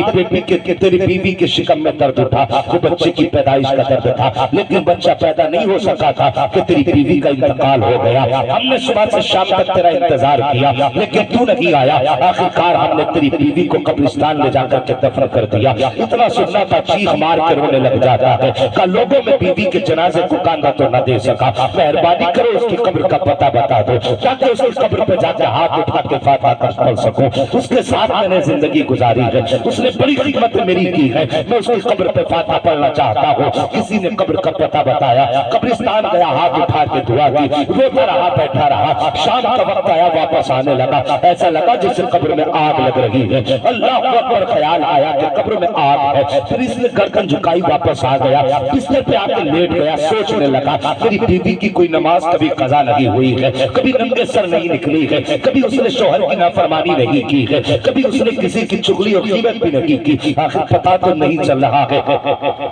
تیری بیوی کے شکم میں درد اٹھا، وہ بچے کی پیدائش کا درد تھا، لیکن بچہ پیدا نہیں ہو سکا تھا کہ تیری بیوی کا انتقال ہو گیا۔ ہم نے صبح سے شام تک تیرا انتظار کیا لیکن تو نہیں آیا، آخر کار ہم نے تیری بیوی کو قبرستان لے جا کر کے دفن کر دیا۔ اتنا سننا تھا چیخ مار کے رونے لگ جاتا ہے کہ لوگوں میں بیوی کے جنازے کو کاندھا تو نہ دے سکا، مہربانی کرو اس کی قبر کا پتہ بتا دو تاکہ اس کی قبر پہ جا کے ہاتھ اٹھا کے فاتحہ پڑھ سکوں۔ اس کے ساتھ میں نے زندگی گزاری ہے، اس نے بڑی خدمت میری کی ہے، میں اس کی قبر پہ فاتحہ پڑھنا چاہتا ہوں۔ کسی نے قبر کا پتہ بتایا، قبرستان گیا، ہاتھ اٹھا کے دعا کی، روتا رہا، بیٹھا رہا۔ شام کا وقت آیا، واپس آنے لگا، ایسا لگا جیسے قبر میں آگ لگ رہی ہے۔ اللہ اکبر، خیال آیا کہ قبر میں آگ ہے۔ پھر اس نے گردن جھکائی، واپس آ گیا، بستر پہ آ کے لیٹ گیا، سوچنے لگا میری بیوی کی کوئی نماز کبھی قضا نہیں ہوئی ہے، کبھی ننگے سر نہیں نکلی ہے، کبھی اس نے شوہر کی نافرمانی نہیں کی ہے، کبھی اس نے کسی کی چغلی اور غیبت بھی نہیں کی۔ آخر پتہ تو نہیں چل رہا ہے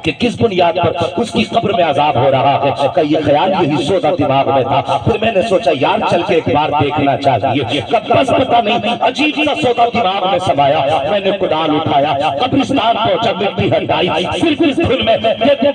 کہ کس بنیاد پر اس کی قبر میں عذاب ہو رہا ہے۔ کہ یہ خیال یہی سودا دماغ میں تھا۔ پھر میں نے سوچا یار چل کے ایک بار دیکھنا چاہیے۔ بس پتہ نہیں عجیب سا سودا دماغ دماغ میں سمایا، میں نے کدال اٹھایا، قبرستان پہنچا، مٹی ہٹائی، صرف اس دھن میں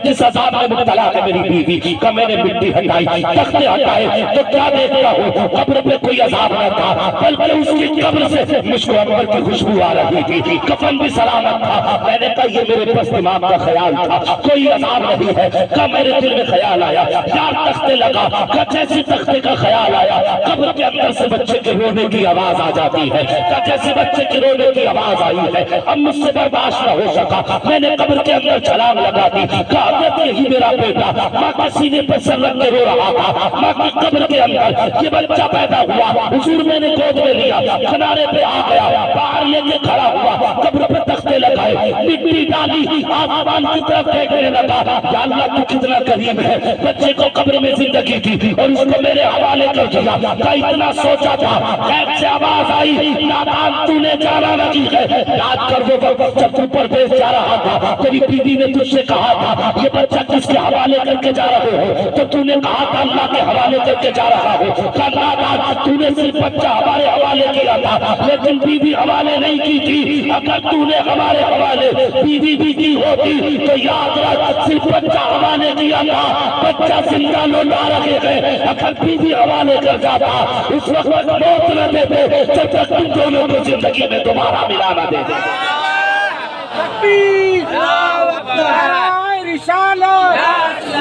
جس عذاب میں مبتلا ہے میری بیوی کا میں نے مٹی ہٹائی، تختے ہٹائے تو کیا دیکھتا ہوں، قبر پہ کوئی عذاب نہ تھا، بلکہ اس کی قبر سے مشک و عنبر کی خوشبو آ رہی تھی، کفن بھی سلامت تھا۔ میں نے کہا یہ میرے پس دماغ کا خیال تھا، کوئی عذاب نہیں ہے۔ کہا میرے دل میں خیال آیا، یار تختے لگا، کہا جیسے تختے کا خیال آیا، قبر کے اندر سے بچے کے رونے کی آواز آ جاتی ہے، کہا جیسے بچے کے رونے کی آواز آئی ہے، اب مجھ سے برداشت نہ ہو سکا، میں نے قبر کے اندر چھلانگ لگا دی، کہا اب یہی میرا بیٹا ماں کے سینے پر سر رکھ کے رو رہا تھا، ماں کی قبر کے اندر یہ بچہ پیدا ہوا، حضور میں نے گود میں لیا، کنارے پہ آ گیا، باہر لے کے کھڑا ہوا، قبر پہ تختے لگائے، مٹی ڈالی، آسمان کی طرف دیکھنے لگا، یا اللہ تو کتنا کریم ہے، بچے کو قبر میں زندگی تھی اور اس کو میرے حوالے کر دیا، کہا اتنا سوچا تھا، غیب سے آواز آئی، نادان تو نے جانا نہیں ہے، یاد کر وہ وقت جب تو پردیس جا رہا تھا، تیری بیوی نے تجھ سے کہا تھا یہ بچہ کس کے حوالے کر کے جا رہے ہو، تو تو نے کہا تھا اللہ کے حوالے کر کے جا رہا ہو، کہا نادان تو نے صرف بچہ ہمارے حوالے کیا تھا لیکن بیوی حوالے نہیں کی تھی، اگر تو نے ہمارے حوالے بیوی بھی کی ہوتی تو یاد رکھ صرف بچہ حوالے کیا تھا، بچہ زندہ لوٹا رہے ہیں، اگر بیوی حوالے کر جاتا اس وقت موت نہ دیتے جب تک تم دونوں کو زندگی میں دوبارہ ملا نہ دے دے۔ تکبیر، رسالت،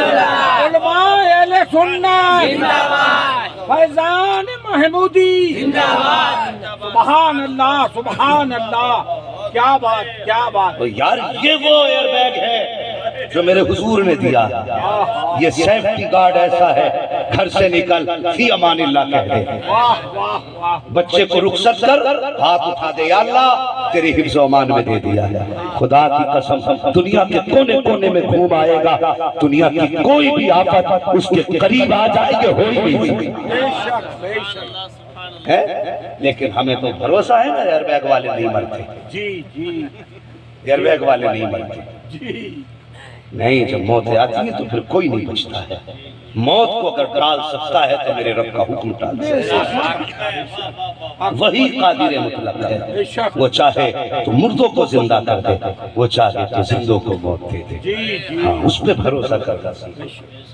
علماء اہل سنت، فیضان محمودی، سبحان اللہ سبحان اللہ، کیا بات کیا بات۔ یار یہ وہ ایئر بیگ ہے جو میرے حضور نے دیا، یہ سیفٹی گارڈ ایسا ہے گھر سے نکل فی امان اللہ کہہ دے، واہ واہ واہ، بچے کو رخصت کر ہاتھ اٹھا دے، یا اللہ تیری حفظ و امان میں دے دیا ہے، خدا کی قسم دنیا کے کونے کونے میں گھوم آئے گا، دنیا کی کوئی بھی آفت اس کے قریب آ جائے گی ہو ہی نہیں سکتی بے شک بے شک ہے، لیکن ہمیں تو بھروسہ ہے نا ایئر بیگ والے نہیں مرتے، جی جی ایئر بیگ والے نہیں مرتے، جی، نہیں جب موت آتی ہے تو پھر کوئی نہیں بچتا ہے، موت کو اگر ٹال سکتا ہے تو میرے رب کا حکم ٹال سکتا ہے، وہی قادر مطلق ہے، وہ چاہے تو مردوں کو زندہ کر دے، وہ چاہے تو زندوں کو موت دے دے، ہاں اس پہ بھروسہ کرنا سیکھو،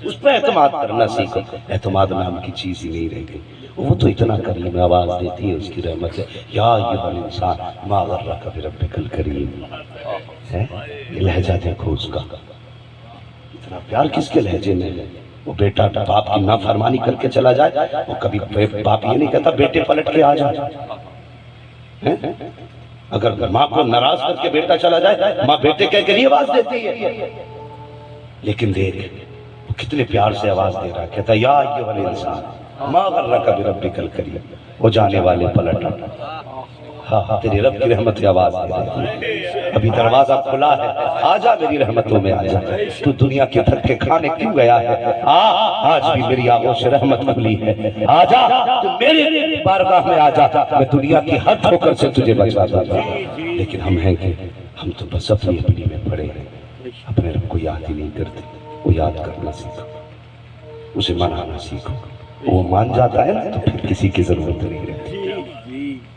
اس پہ اعتماد کرنا سیکھو، اعتماد نام کی چیز ہی نہیں رہ گئی، وہ تو اتنا کریم آواز دیتی ہے اس کی رحمت سے، یا ایھا الانسان ما غرک بربک الکریم، یہ لہجہ دیکھو اس کا، اتنا پیار کس کے لہجے میں ہے، وہ بیٹا باپ کی نافرمانی کر کے چلا جائے، وہ کبھی باپ یہ نہیں کہتا بیٹے پلٹ کے آ جائے، اگر ماں کو ناراض کر کے بیٹا چلا جائے ماں بیٹے کہہ کے نہیں آواز دیتی ہے، لیکن دیکھ وہ کتنے پیار سے آواز دے رہا، کہتا یا ایھا الانسان ما غرک بربک الکریم، وہ جانے والے پلٹ، ہاں تیری رب کی رحمت کی آواز دے رہی ہے، ابھی دروازہ کھلا ہے، آجا میری رحمتوں میں آجا، تو دنیا کے دھکے کھانے کیوں گیا ہے، آج بھی میری آغوش رحمت کھلی ہے، آجا تو میری بارگاہ میں آجا، میں دنیا کی ہر ٹھوکر سے تجھے بچا دیتا ہوں، لیکن ہم ہیں کہ ہم تو بس اپنی میں پڑے ہیں، اپنے رب کو یاد ہی نہیں کرتے، وہ یاد کرنا سیکھو، اسے منانا سیکھو، وہ مان جاتا ہے نا تو پھر کسی کی ضرورت نہیں رہتی،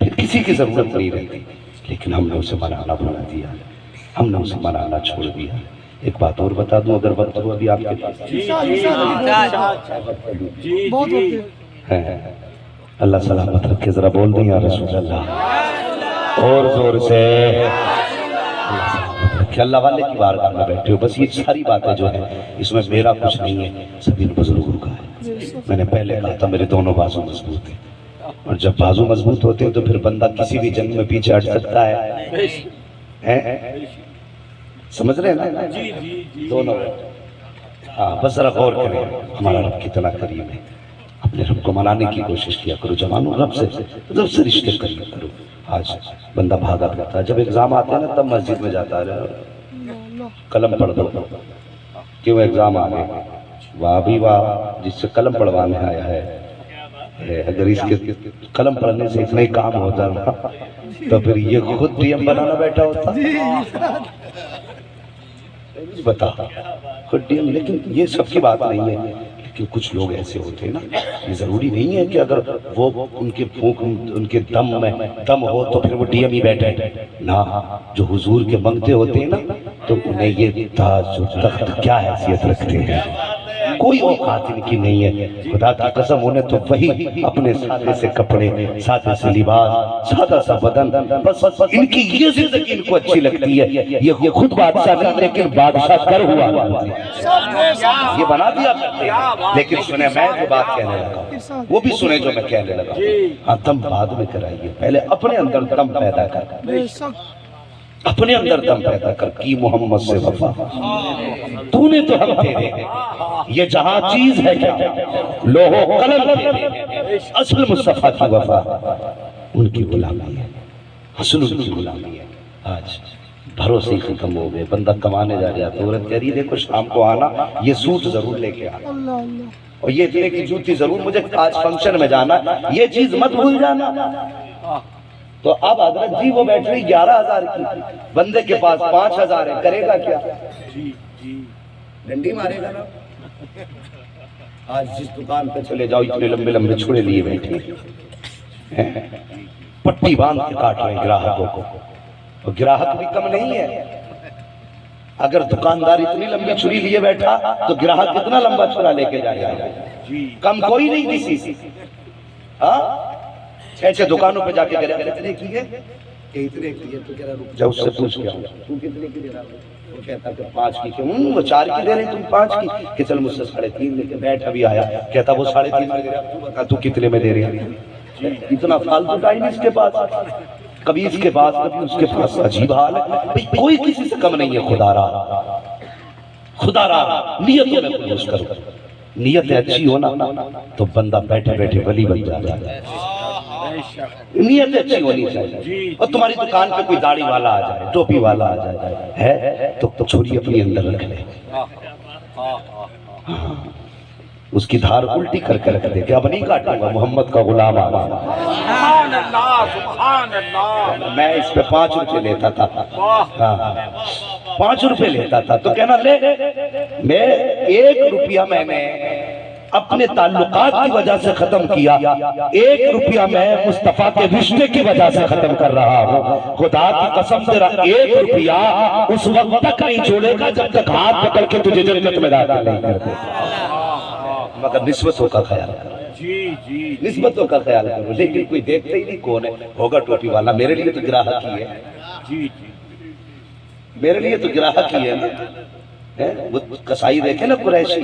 پھر کسی کی ضرورت نہیں رہتی، لیکن ہم نے اسے منانا بھلا دیا، ہم نے اسے منانا چھوڑ دیا۔ ایک بات اور بتا دوں اگر وقت ہو ابھی آپ کے پاس، اللہ سلامت رکھے، ذرا بول دیں یا رسول اللہ، اور زور سے، اللہ سلامت رکھے، اللہ والے کی بارگاہ میں بیٹھے ہو، بس یہ ساری باتیں جو ہیں اس میں میرا کچھ نہیں ہے، سب ان بزرگوں کا ہے، میں نے پہلے کہا تھا میرے دونوں بازو مضبوط ہیں، اور جب بازو مضبوط ہوتے ہیں تو پھر بندہ کسی بھی جنگ میں پیچھے ہٹ سکتا ہے، سمجھ رہے ہیں نا، دونوں، ہاں بس ذرا غور کریں، ہمارا رب کتنا کریم ہے، اپنے رب کو منانے کی کوشش کیا کرو جوانوں، رب سے رشتے قریب کرو۔ آج بندہ بھاگا پھرتا ہے، جب ایگزام آتے ہیں نا تب مسجد میں جاتا ہے، قلم پڑھ دو، کیوں ایگزام آ گئے، واہ بھی واہ جس سے قلم پڑھوانے آیا ہے، اگر اس کے قلم پڑھنے سے اتنا ہی کام ہوتا نا تو پھر یہ خود ڈی ایم بنانا بیٹھا ہوتا، بتا خود ڈی ایم، لیکن یہ سب کی بات نہیں ہے، کہ کچھ لوگ ایسے ہوتے ہیں نا، یہ ضروری نہیں ہے کہ اگر وہ ان کے پھونک ان کے دم میں دم ہو تو پھر وہ ڈی ایم ہی بیٹھے نہ، جو حضور کے منگتے ہوتے ہیں نا تو انہیں یہ تاج و تخت کیا حیثیت رکھتے ہیں، کوئی اوقات ان کی نہیں ہے۔ خدا کی قسم انہیں تو وہی اپنے سادے سے کپڑے، سادے سے لباس، سادہ سا بدن، بس ان کی یہ زندگی ان کو اچھی لگتی ہے۔ یہ خود بادشاہ نہیں لیکن بادشاہ کر ہوا یہ بنا دیا کرتے ہیں۔ لیکن سنیں میں جو بات کہنے لگا وہ بھی سنیں جو میں کہنے لگا، ہاں دم بعد میں کرائیے، پہلے اپنے اندر دم پیدا کر، اپنے اندر دم پیدا کر کی محمد سے وفا، تو نے تو ہم تیرے ہیں، یہ جہاں چیز ہے کیا، لوح و قلم تیرے ہیں، اصل مصطفیٰ کی وفا ان کی غلامی ہے، اصل ان کی غلامی ہے۔ آج بھروسے ہی ختم ہو گئے، بندہ کمانے جا رہا تو عورت کہہ رہی دیکھو شام کو آنا، یہ سوٹ ضرور لے کے آنا، اور یہ اتنے کی جوتی ضرور، مجھے آج فنکشن میں جانا، یہ چیز مت بھول جانا۔ تو اب حضرت جی وہ بیٹری 11,000 کی، بندے کے پاس 5,000 ہے، کرے گا کیا؟ ڈنڈی مارے گا نا۔ آج جس دکان پہ چلے جاؤ اتنے لمبے لمبے چھڑے لیے بیٹھے ہیں، پٹی باندھ کے کاٹ رہے ہیں گراہکوں کو، اور گراہک بھی کم نہیں ہے۔ اگر دکاندار اتنی لمبی چھری لیے بیٹھا تو گراہک کتنا لمبا چھرا لے کے جائے گا؟ کم کوئی نہیں کسی سے۔ ہاں 6 دکانوں پہ جا کے کہہ رہا ہے اتنے کی ہے کہ اتنے کی ہے، تو کہہ رہا رک جا اس سے پوچھ گیا تو کتنے کی دے رہا ہے؟ وہ کہتا کہ 5 کی، کہ وہ 4 کی دے رہے تم 5 کی، کہ چل مجھ سے 3.5 لے کے بیٹھ، ابھی آیا کہتا وہ 3.5 میں دے رہا، تو بتا تو کتنے میں دے رہے ہیں؟ اتنا فالتو ٹائم اس کے پاس، کبھی اس کے پاس کبھی اس کے پاس، عجیب حال ہے، کوئی کسی سے کم نہیں ہے۔ خدا را خدا را نیتوں میں خلوص کرو، نیت اچھی ہونا تو بندہ بیٹھے بیٹھے ولی بن جاتا ہے، نیت اچھی ہونی چاہیے۔ اور تمہاری دکان پہ کوئی داڑھی والا آ جائے، ٹوپی والا آ جائے ہے تو چھری اپنی اندر رکھ لے، اس کی دھار الٹی کر کے رکھ دے کہ اب نہیں کاٹوں گا، محمد کا غلام آ گیا۔ سبحان اللہ سبحان اللہ۔ میں اس پہ 5 روپے لیتا تھا، 5 روپے لیتا تھا، تو کہنا لے، میں 1 روپیہ میں نے اپنے تعلقات کی وجہ سے ختم کیا، 1 روپیہ میں مصطفیٰ کے رشتے کی وجہ سے ختم کر رہا ہوں۔ خدا کی قسم تیرا 1 روپیہ اس وقت تک نہیں چھوڑے گا جب تک ہاتھ پکڑ کے تجھے جنت میں داخل نہیں کر دے، مگر نسبتوں کا خیال کرو، نسبتوں کا خیال کرو۔ لیکن کوئی دیکھتے ہی نہیں کون ہے، ہوگا ٹوپی والا، میرے لیے تو گراہک ہی ہے، میرے لیے تو گراہک ہی ہے نا۔ وہ کسائی دیکھے نا قریشی،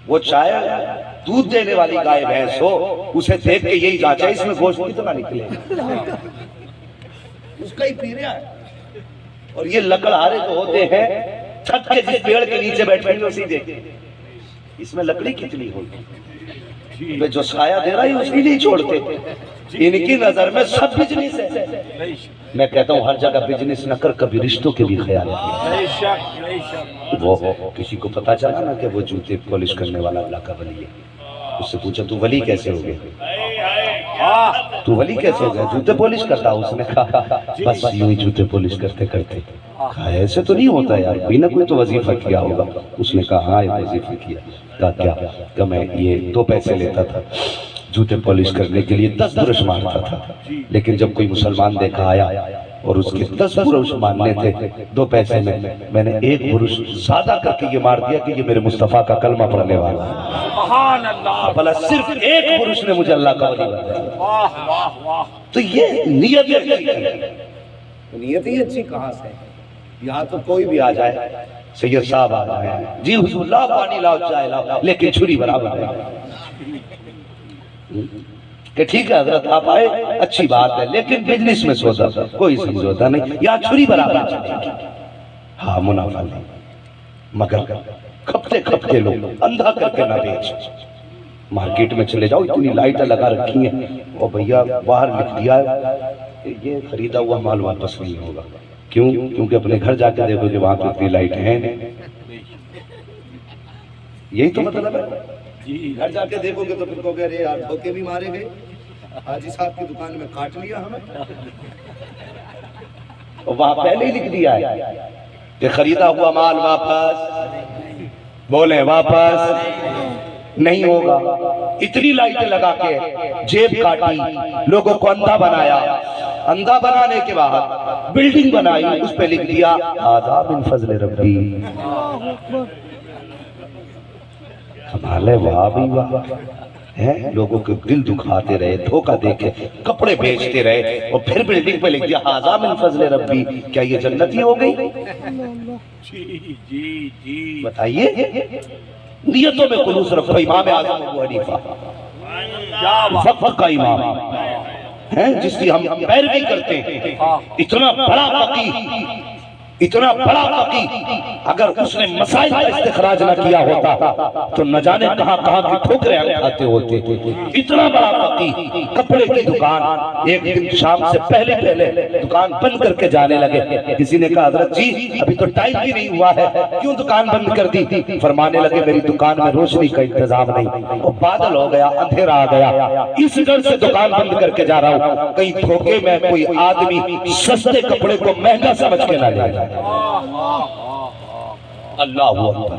وہ چاہے دودھ دینے والی گائے بھینس ہو، اسے دیکھ کے یہی جانچا اس میں گوشت کتنا نکلے، اس کا ہی پی رہا ہے۔ اور یہ لکڑہارے جو ہوتے ہیں چھت کے جس پیڑ کے نیچے بیٹھے ہیں اسی دیکھتے ہیں اس میں لکڑی کتنی ہوگی، جو سایہ دے رہا ہے اسی نہیں چھوڑتے، ان کی نظر میں سب بزنس ہے۔ میں کہتا ہوں ہر جگہ بزنس نہ کر، کبھی رشتوں کے بھی خیال ہے۔ وہ کسی کو پتا چلا نا کہ وہ جوتے پالش کرنے والا اللہ کا ولی ہے، اس سے پوچھا تو ولی کیسے ہو گئے، تو ولی کیسے ہو گئے؟ جوتے پالش کرتا، اس نے کہا بس یوں ہی جوتے پالش کرتے کرتے۔ کہا ایسے تو نہیں ہوتا یار، کوئی نہ کوئی تو وظیفہ کیا ہوگا۔ اس نے کہا ہاں ایک وظیفہ کیا۔ کہا کیا؟ کہ میں یہ 2 پیسے لیتا تھا جوتے پالش کرنے کے لیے، 10 برش مارتا تھا، لیکن جب کوئی مسلمان دیکھا آیا اور اس کے 10 برش مارنے تھے 2 پیسے میں نے 1 برش زیادہ کر کے یہ مار دیا کہ یہ میرے مصطفیٰ کا کلمہ پڑھنے والا ہے۔ سبحان اللہ۔ بھلا صرف 1 برش نے مجھے اللہ کا ولی بنا دیا۔ واہ واہ واہ۔ تو یہ نیت ہی اچھی ہے، نیت ہی اچھی کہاں سے؟ یہاں تو کوئی بھی آ جائے، سید صاحب آ جائے، جی حضور لا پانی لاؤ چائے لاؤ، لیکن چھری برابر ہے کہ ٹھیک ہے حضرت آپ آئے اچھی بات ہے، لیکن بزنس میں سودا کوئی سمجھوتا نہیں، یہاں چھری برابر چلے گی، ہاں منافع نہیں، مگر کھپتے کھپتے لوگ اندھا کر کے نہ بیچ۔ مارکیٹ میں چلے جاؤ اتنی لائٹیں لگا رکھی ہیں، اور بھیا باہر لکھ دیا ہے یہ خریدا ہوا مال واپس نہیں ہوگا، کیوں؟ کیونکہ اپنے گھر جا کے دیکھو کہ وہاں پہ اتنی لائٹیں ہیں، یہی تو مطلب ہے۔ گھر جا کے دیکھو گے تو پھر کو کہہ رہے یار دھوکے بھی مارے گئے، حاجی صاحب کی دکان میں کاٹ لیا ہمیں، وہاں پہلے ہی لکھ دیا ہے کہ خریدا ہوا مال واپس، بولیں واپس، نہیں ہوگا. اتنی لائٹیں لگا کے جیب کاٹی, لوگوں کو اندھا بنایا, اندھا بنانے کے بعد بلڈنگ بنائی, اس پہ لکھ دیا ھذا من فضل ربی. کمال ہے, واہ بھی واہ ہے. لوگوں کے دل دکھاتے رہے, دھوکہ دے کے کپڑے بیچتے رہے, اور پھر بلڈنگ پہ لکھ دیا ھذا من فضل ربی. کیا یہ جنتی ہو گئی؟ جی بتائیے. نیتوں میں خلوص رکھو. امام اعظم ابو حنیفہ فقہ کا امام ہے, جس کی ہم پیروی کرتے ہیں, اتنا بڑا فقیہ, اتنا بڑا فقیہ, اگر اس نے مسائل کا استخراج نہ کیا ہوتا تو نہ جانے کہاں کہاں کی ٹھوکریں ہم کھاتے ہوتے. اتنا بڑا فقیہ, کپڑے کی دکان. ایک دن شام سے پہلے دکان بند کر کے جانے لگے. کسی نے کہا حضرت جی ابھی تو ٹائم بھی نہیں ہوا ہے, کیوں دکان بند کر دی؟ فرمانے لگے میری دکان میں روشنی کا انتظام نہیں, اور بادل ہو گیا, اندھیرا آ گیا, اس ڈر سے دکان بند کر کے جا رہا ہوں کہیں دھوکے میں کوئی آدمی سستے کپڑے کو مہنگا سمجھ کے نہ لے جائے. اللہ اکبر.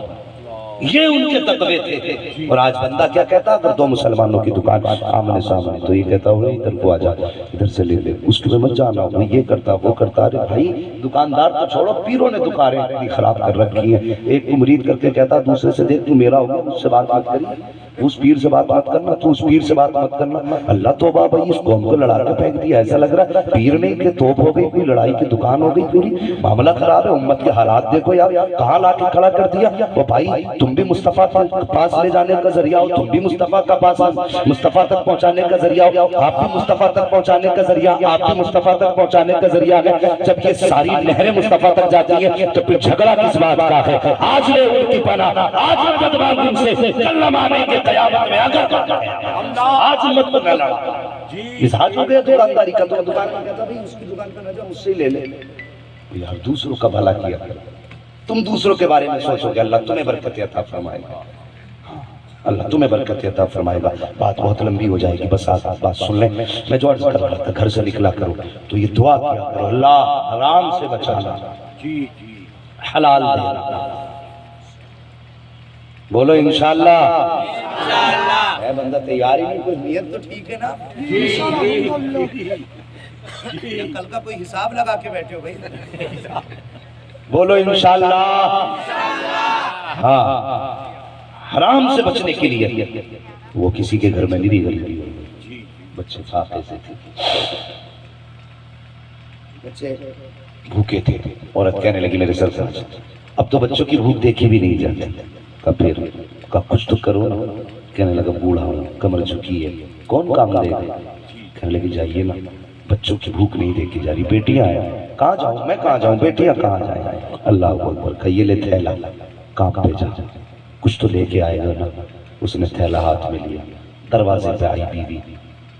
یہ ان کے تقوی تھے. اور آج بندہ کیا کہتا, اگر دو مسلمانوں کی دکان آمنے سامنے تو یہ کہتا ہو ادھر کو آ جا, ادھر سے لے لے, اس کے مت جانا, وہ یہ کرتا وہ کرتا. ارے بھائی دکاندار تو چھوڑو, پیروں نے دکانیں اتنی خراب کر رکھی ہیں. ایک کو مرید کر کے کہتا دوسرے سے, دیکھ تو میرا ہو گیا, اس سے بات مت کری, اس پیر سے بات مت کرنا, تو اس پیر سے بات مت کرنا. اللہ توبہ بھائی, اس قوم کو لڑا کے پھینک دیا. ایسا لگ رہا ہے پیر نہیں کہ توپ ہو گئی, کوئی لڑائی کی دکان ہو گئی پوری. معاملہ خراب ہے. امت کے حالات دیکھو یار, کہاں لا کے کھڑا کر دیا. وہ بھائی تم بھی مصطفیٰ کے پاس لے جانے کا ذریعہ ہو, تم بھی مصطفیٰ کا پاس مصطفیٰ تک پہنچانے کا ذریعہ ہو, آپ بھی مصطفیٰ تک پہنچانے کا ذریعہ, آپ بھی مصطفیٰ تک پہنچانے کا ذریعہ ہے. جب یہ ساری نہریں مصطفیٰ تک جاتی ہیں تو پھر جھگڑا کس بات کا ہے؟ آج لے ان کی پناہ, آج مدد مانگ ان سے, کل نہ مانے کے قیامت میں اگر آج مت نہ لڑا. مزاج ہو گیا دکانداری کا, تو دکان میں کہتا بھائی اس کی دکان پہ نہ جاؤ, اس سے لے لے. یار دوسروں کا بھلا کیا کرو, تم دوسروں کے بارے میں سوچو گے, اللہ تمہیں برکت عطا فرمائے گا, اللہ تمہیں برکت عطا فرمائے گا. بات بہت لمبی ہو جائے گی, بس آج بات سن لیں. میں جو عرض کر رہا تھا, گھر سے نکلا کرو تو یہ دعا کیا کرو, اللہ حرام سے بچانا, حلال دینا. بولو انشاءاللہ. ہے بندہ تیار ہی نہیں, کوئی نیت تو ٹھیک ہے نا. کل کا کوئی حساب لگا کے بیٹھے ہو بھائی. بولو انشاءاللہ. ہاں, حرام سے بچنے کے لیے. وہ کسی کے گھر میں نہیں گئی, بچے فاقے سے تھے, بچے بھوکے تھے. عورت کہنے لگی میرے سرکار اب تو بچوں کی بھوک دیکھی بھی نہیں جاتی. پھر کچھ تو کرو نا. کہنے لگا بوڑھا ہوں, کمر جھکی ہے, کون کام دے گا. کہنے لگی جائیے نا, بچوں کی بھوک نہیں دیکھی جا رہی. بیٹیاں آئیں, کہاں جاؤں میں, کہاں جاؤں, بیٹیاں کہاں جائیں. اللہ اکبر. کہیے لے تھیلا, کہاں پہ جا, کچھ تو لے کے آئے گا نا. اس نے تھیلا ہاتھ میں لیا, دروازے پہ آئی بیوی.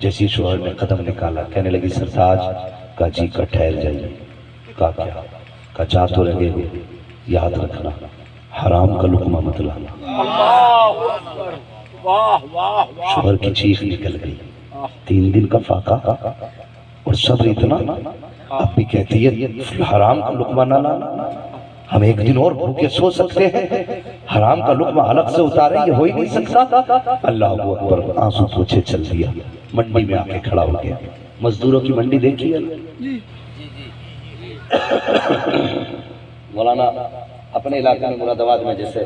جیسی شوہر نے قدم نکالا, کہنے لگی سرتاج. کہا جی, کا ٹھہر جائیے. کہا کیا؟ کہا جا تو رہے ہو, یاد رکھنا حرام کا لقمہ مت لانا. شوہر کی چیخ نکل گئی. 3 دن کا فاقہ اور صبر اتنا. اب بھی کہتی ہے حرام کا لقمہ نہ لانا. ہم ایک دن اور بھوکے سو سکتے ہیں, حرام کا لقمہ حلق سے اتارے یہ ہو ہی نہیں سکتا. اللہ اکبر. آنسو پوچھے چل دیا, منڈی میں آ کے کھڑا ہو گیا. مزدوروں کی منڈی دیکھی ہے مولانا, اپنے علاقے میں مراد آباد میں جیسے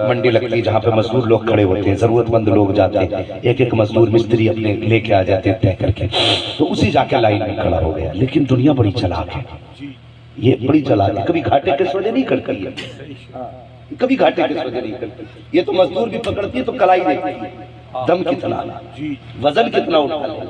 منڈی لگتی ہے جہاں پہ مزدور لوگ کھڑے ہوتے ہیں, ضرورت مند لوگ جاتے ہیں, ایک ایک مزدور مستری اپنے لے کے آ جاتے ہیں طے کر کے, تو اسی جا کے لائن میں کھڑا ہو گیا. لیکن دنیا بڑی چلاک ہے, یہ بڑی چلاک ہے. کبھی گھاٹے کے سوجے نہیں کرتی ہے, کبھی گھاٹے کے سوجے نہیں کرتی. یہ تو مزدور بھی پکڑتی ہے تو کلائی دیتی ہے, دم کتنا, وزن کتنا اٹھا لے,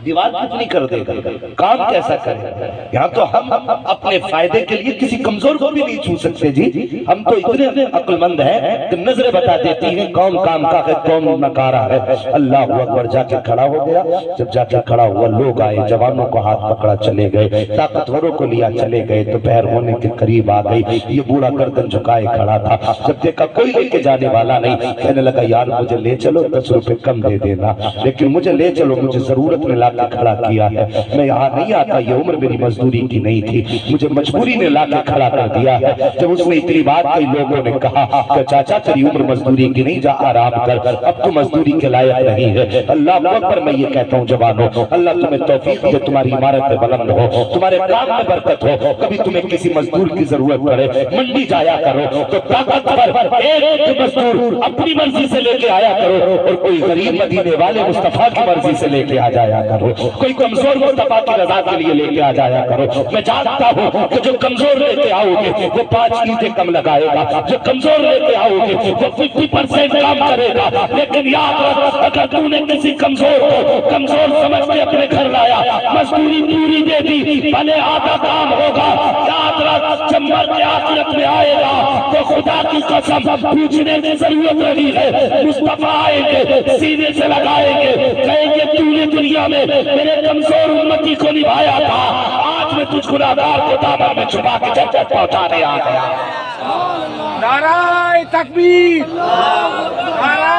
دیوار کتنی کر دے گا, کام کیسا کرے. یہاں تو ہم اپنے فائدے کے لیے کسی کمزور کو بھی نہیں چھو سکتے. جی ہم تو اتنے عقل مند ہیں کہ نظریں بتا دیتی ہیں کون کام کا ہے, کون نکارا ہے. اللہ اکبر. جا کے کھڑا ہو گیا. جب جا کے کھڑا ہوا, لوگ آئے, جوانوں کو ہاتھ پکڑا چلے گئے, طاقتوروں کو لیا چلے گئے. دوپہر ہونے کے قریب آ گئی. یہ بوڑھا گردن جھکائے کھڑا تھا. جب دیکھا کوئی لے کے جانے والا نہیں, کہنے لگا یار مجھے لے چلو, 10 روپے کم دے دینا, لیکن مجھے لے چلو, مجھے ضرورت میں لا کے کھڑا کیا ہے. میں یہاں نہیں آتا, یہ عمر میری مزدوری کی نہیں تھی, مجھے مجبوری نے لا کے کھڑا کر دیا ہے. جب اس نے اتنی بات کئی لوگوں نے کہا کہ چاچا تیری عمر مزدوری کی نہیں, جا آرام کر, اب تو مزدوری کے لائق نہیں ہے. اللہ اکبر. میں یہ کہتا ہوں جوانوں, اللہ تمہیں توفیق دے, تمہاری عمارت میں بلند ہو, تمہارے کام میں برکت ہو. کبھی تمہیں کسی مزدور کی ضرورت پڑے, منڈی جایا کرو تو طاقتور ایک مزدور اپنی مرضی سے لے کے آیا کرو, اور کوئی غریب مدینے والے مصطفیٰ کی مرضی سے لے کے آ جایا کرو, کوئی کمزور مصطفیٰ کی رضا کے لیے لے کے آ جایا کرو. میں جانتا ہوں کہ جو کمزور لے کے آؤ گے وہ 5 اینٹیں کم لگائے گا, جو کمزور لے کے آؤ گے وہ 50% کام کرے گا. لیکن یاد رکھ, اگر تو نے کسی کمزور کو کمزور سمجھ کے اپنے گھر لایا, مزدوری پوری دے دی, بھلے آدھا کام ہوگا, یاد رکھ جب مر کے آخرت میں آئے گا تو خدا کی قسم پوچھنے کی ضرورت نہیں ہے. مصطفیٰ آئیں گے, سینے سے لگائیں گے, کہیں گے تو نے دنیا میں میرے کمزور امتی کو نبھایا تھا, آج میں تجھ گناہگار کو دامن میں چھپا کے جنت پہنچانے آ گیا. نعرہ تکبیر, نعرہ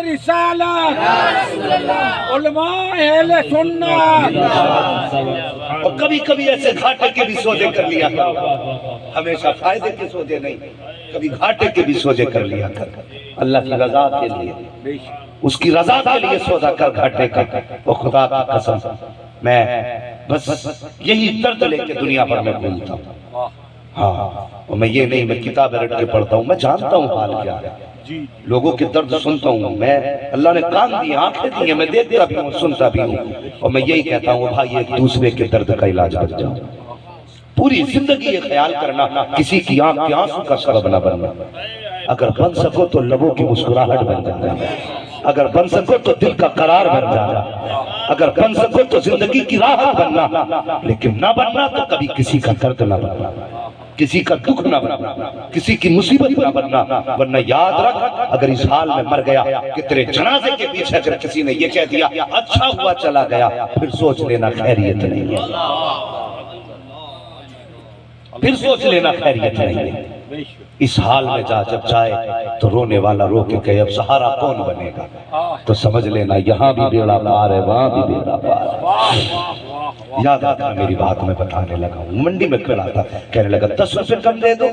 رسالت, علماء اہل سنت. اور کبھی کبھی ایسے گھاٹے کے بھی سودے کر لیا کر, ہمیشہ فائدے کے سودے نہیں, کبھی گھاٹے کے بھی سودے کر لیا کر. اللہ کی رضا کے لیے, اس کی رضا کے لیے سودا کر گھاٹے کا. اور خدا کی قسم میں بس یہی درد لے کے دنیا بھر میں گھومتا ہوں. ہاں, اور میں یہ نہیں میں کتابیں رٹ کے پڑھتا ہوں, میں جانتا ہوں حال کیا ہے, لوگوں کے درد سنتا ہوں میں. اللہ نے کان دی, آنکھیں دی ہیں, میں دیکھتا بھی ہوں, سنتا بھی ہوں. اور میں یہی کہتا ہوں بھائی ایک دوسرے کے درد کا علاج بن جاؤ. پوری زندگی یہ خیال کرنا کسی کی آنکھ کے آنسو کا سبب نہ بننا. اگر بن سکو تو لبوں کی مسکراہٹ بن جانا, اگر بن سکو تو دل کا قرار بن جانا, اگر بن سکو تو زندگی کی راحت بننا. لیکن نہ بننا تو کبھی کسی کا درد نہ بننا, کسی کا دکھ نہ بننا, کسی کی مصیبت نہ بننا. ورنہ یاد رکھ, اگر اس حال میں مر گیا کہ تیرے جنازے کے پیچھے اگر کسی نے یہ کہہ دیا اچھا ہوا چلا گیا, پھر سوچ لینا خیریت نہیں ہے, پھر سوچ لینا خیریت نہیں ہے. اس حال میں جب جائے تو رونے والا رو کے کہے اب سہارا کون بنے گا, تو سمجھ لینا یہاں بھی بیڑا پار ہے, وہاں بھی بیڑا پار ہے. یاد آتا میری بات میں بتانے لگا ہوں, منڈی میں کھڑا تھا, کہنے لگا 10 روپے کم دے دو,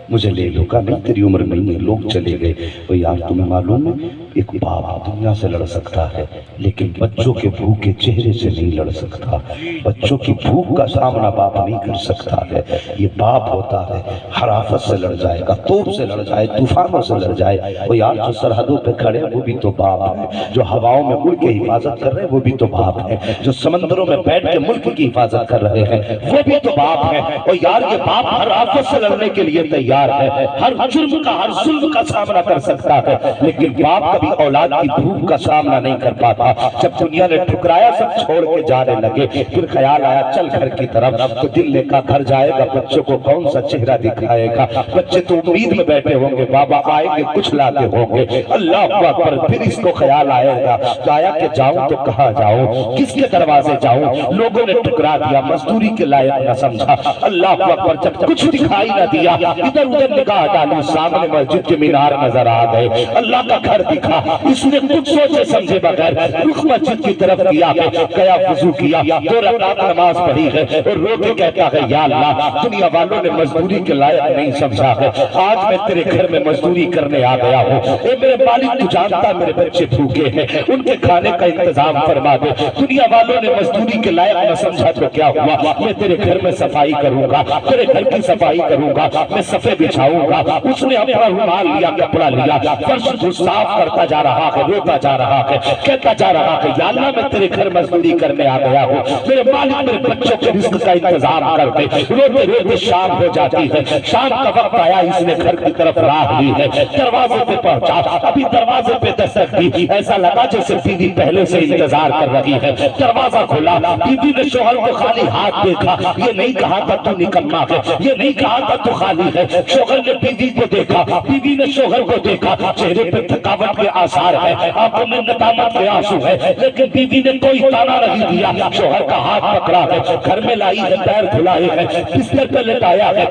مجھے لے لو. کہا نہیں تیری عمر نہیں ہے, لوگ چلے گئے. وہ یار تمہیں معلوم ہے ایک باپ دنیا سے لڑ سکتا ہے لیکن بچوں کے بھوکے چہرے سے نہیں لڑ سکتا. بچوں کی بھوک کا سامنا باپ نہیں کر سکتا ہے. یہ باپ ہوتا ہے حرافت سے لڑ جائے گا, توپ سے لڑ جائے, طوفانوں سے لڑ جائے. وہ یار جو سرحدوں پہ کھڑے ہیں وہ بھی تو باپ ہیں, جو ہواؤں میں اڑ کے حفاظت کر رہے ہیں وہ بھی تو باپ ہیں, جو سمندروں میں بیٹھ کے ملک کی حفاظت کر رہے ہیں وہ بھی تو باپ ہیں. اور یار یہ باپ ہر آفت سے لڑنے کے لیے تیار ہے, ہر جرم کا ہر ظلم کا سامنا کر سکتا ہے, لیکن باپ کبھی اولاد کی بھوک کا سامنا نہیں کر پاتا. جب دنیا نے ٹھکرایا سب چھوڑ کے جانے لگے, پھر خیال آیا چل گھر کی طرف, تو دل نے کہا گھر جائے گا بچوں کو کون سا چہرہ دکھائے گا, بچے تو امید میں بیٹھے ہوں گے بابا آئیں گے کچھ لاتے ہوں گے. اللہ اکبر. پھر اس کو خیال آئے گا آیا کہ جاؤں تو کہاں جاؤں, کس کے دروازے جاؤں. لوگوں نے ٹکرا دیا, مزدوری کے لائق نہ سمجھا. اللہ اکبر. جب کچھ دکھائی نہ دیا, ادھر ادھر نگاہ ڈالی, سامنے مسجد کے مینار نظر آ گئے, اللہ کا گھر دکھا. اس نے کچھ سوچے سمجھے بغیر رخ مسجد کی طرف کیا, گیا وضو کیا, 2 رکعت نماز پڑھی ہے اور رو کے کہتا ہے یا اللہ دنیا والوں نے مزدوری کے لائق نہیں سمجھا ہے, آج میں تیرے گھر میں مزدوری کرنے آ گیا ہوں. اے میرے مالک تو جانتا میرے بچے بھوکے ہیں, ان کے کھانے کا انتظام فرما دے. دنیا والوں نے مزدوری کے لائق نہ سمجھا تو کیا ہوا, میں تیرے گھر میں صفائی کروں گا, تیرے گھر کی صفائی کروں گا, میں صفے بچھاؤں گا. اس نے اپنا رومال لیا, کپڑا لیا, فرش کو صاف کرتا جا رہا ہے, روتا جا رہا ہے, کہتا جا رہا ہے یا اللہ میں تیرے گھر مزدوری کرنے آ گیا ہوں, میرے مالک میرے بچوں کے رزق کا انتظام کر دے. روتے روتے شام ہو جاتی ہے, شام کا وقت آیا, اس نے گھر کی طرف راہ لی ہے, دروازے پہ پہنچا. ابھی دروازے پہ دستک دی, ایسا لگا جیسے بیوی پہلے سے انتظار کر رہی ہے. دروازہ کھولا, بیوی نے شوہر کو خالی ہاتھ دیکھا, یہ نہیں کہا تھا تو نکما ہے, یہ نہیں کہا تھا تو خالی ہے, شوہر نے بیوی کو دیکھا، بیوی نے شوہر کو دیکھا، چہرے پہ تھکاوٹ کے آثار ہے، آنکھوں میں ندامت کے آنسو ہے، لیکن بیوی نے کوئی تانا نہیں دیا۔ شوہر کا ہاتھ پکڑا ہے، گھر میں لائی ہے، پیر دھلائے ہے، بستر پہ لٹایا ہے،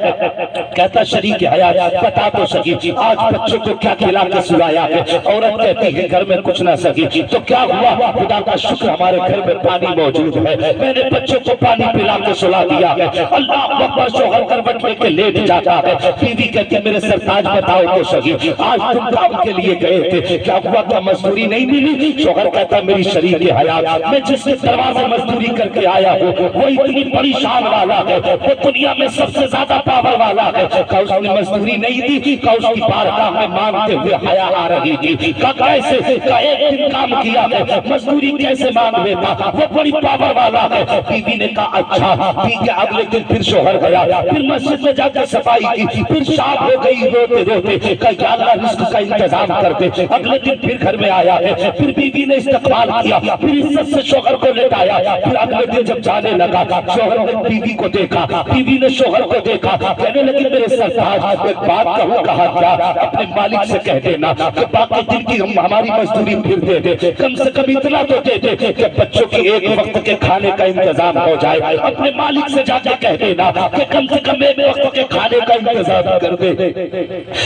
کہتا شریک حیات بتا تو سکی آج بچوں کو کیا کھلا کے سلایا ہے؟ عورت کہتی ہے گھر میں کچھ نہ سکی تو کیا ہوا؟ خدا کا شکر ہمارے گھر میں پانی موجود ہے، میں نے بچوں کو پانی پلا کے سلا دیا ہے۔ اللہ اکبر، شوہر کروٹ لے کے لیٹ جاتا ہے، بیوی کہتی ہے میرے سرتاج بتاؤ تو سکی آج تم کام کے لیے گئے تھے، کیا ہوا؟ کیا مزدوری نہیں ملی؟ شوہر کہتا میری شریک حیات میں جس کے دروازے مزدوری کر کے آیا ہوں وہ اتنی بڑی شان والا ہے، وہ دنیا میں سب سے زیادہ پاور والا ہے، کہ اس نے مزدوری نہیں دی، کہ اس کی بارگاہ میں مانگتے ہوئے حیا آ رہی تھی، کہ کیسے کہ ایک دن کام کیا ہے مزدوری کیسے مانگ لیتا، وہ بڑی پاور والا ہے۔ بیوی نے کہا اچھا ٹھیک ہے۔ اگلے دن پھر شوہر گیا، پھر مسجد میں جا کے صفائی کی، پھر شام ہو گئی، روتے روتے کہ یا اللہ رزق کا انتظام کر دے۔ اگلے دن پھر گھر میں آیا ہے، پھر بیوی نے استقبال کیا، پھر عزت سے شوہر کو لٹایا۔ پھر اگلے دن جب جانے لگا شوہر نے بیوی کو دیکھا، بیوی نے شوہر کو دیکھا، کہنے لگی میرے سرتاج ایک بات کہوں، کہا کیا؟ اپنے مالک سے کہہ دینا کہ باقی دن کی ہماری مزدوری پھر دے دے، کم سے کم اتنا تو دے دے کہ بچوں کی ایک وقت کے کھانے کا انتظام ہو جائے۔ اپنے مالک سے جا کے کہہ دینا کہ کم سے کم ایک وقت کے کھانے کا انتظام کر دے۔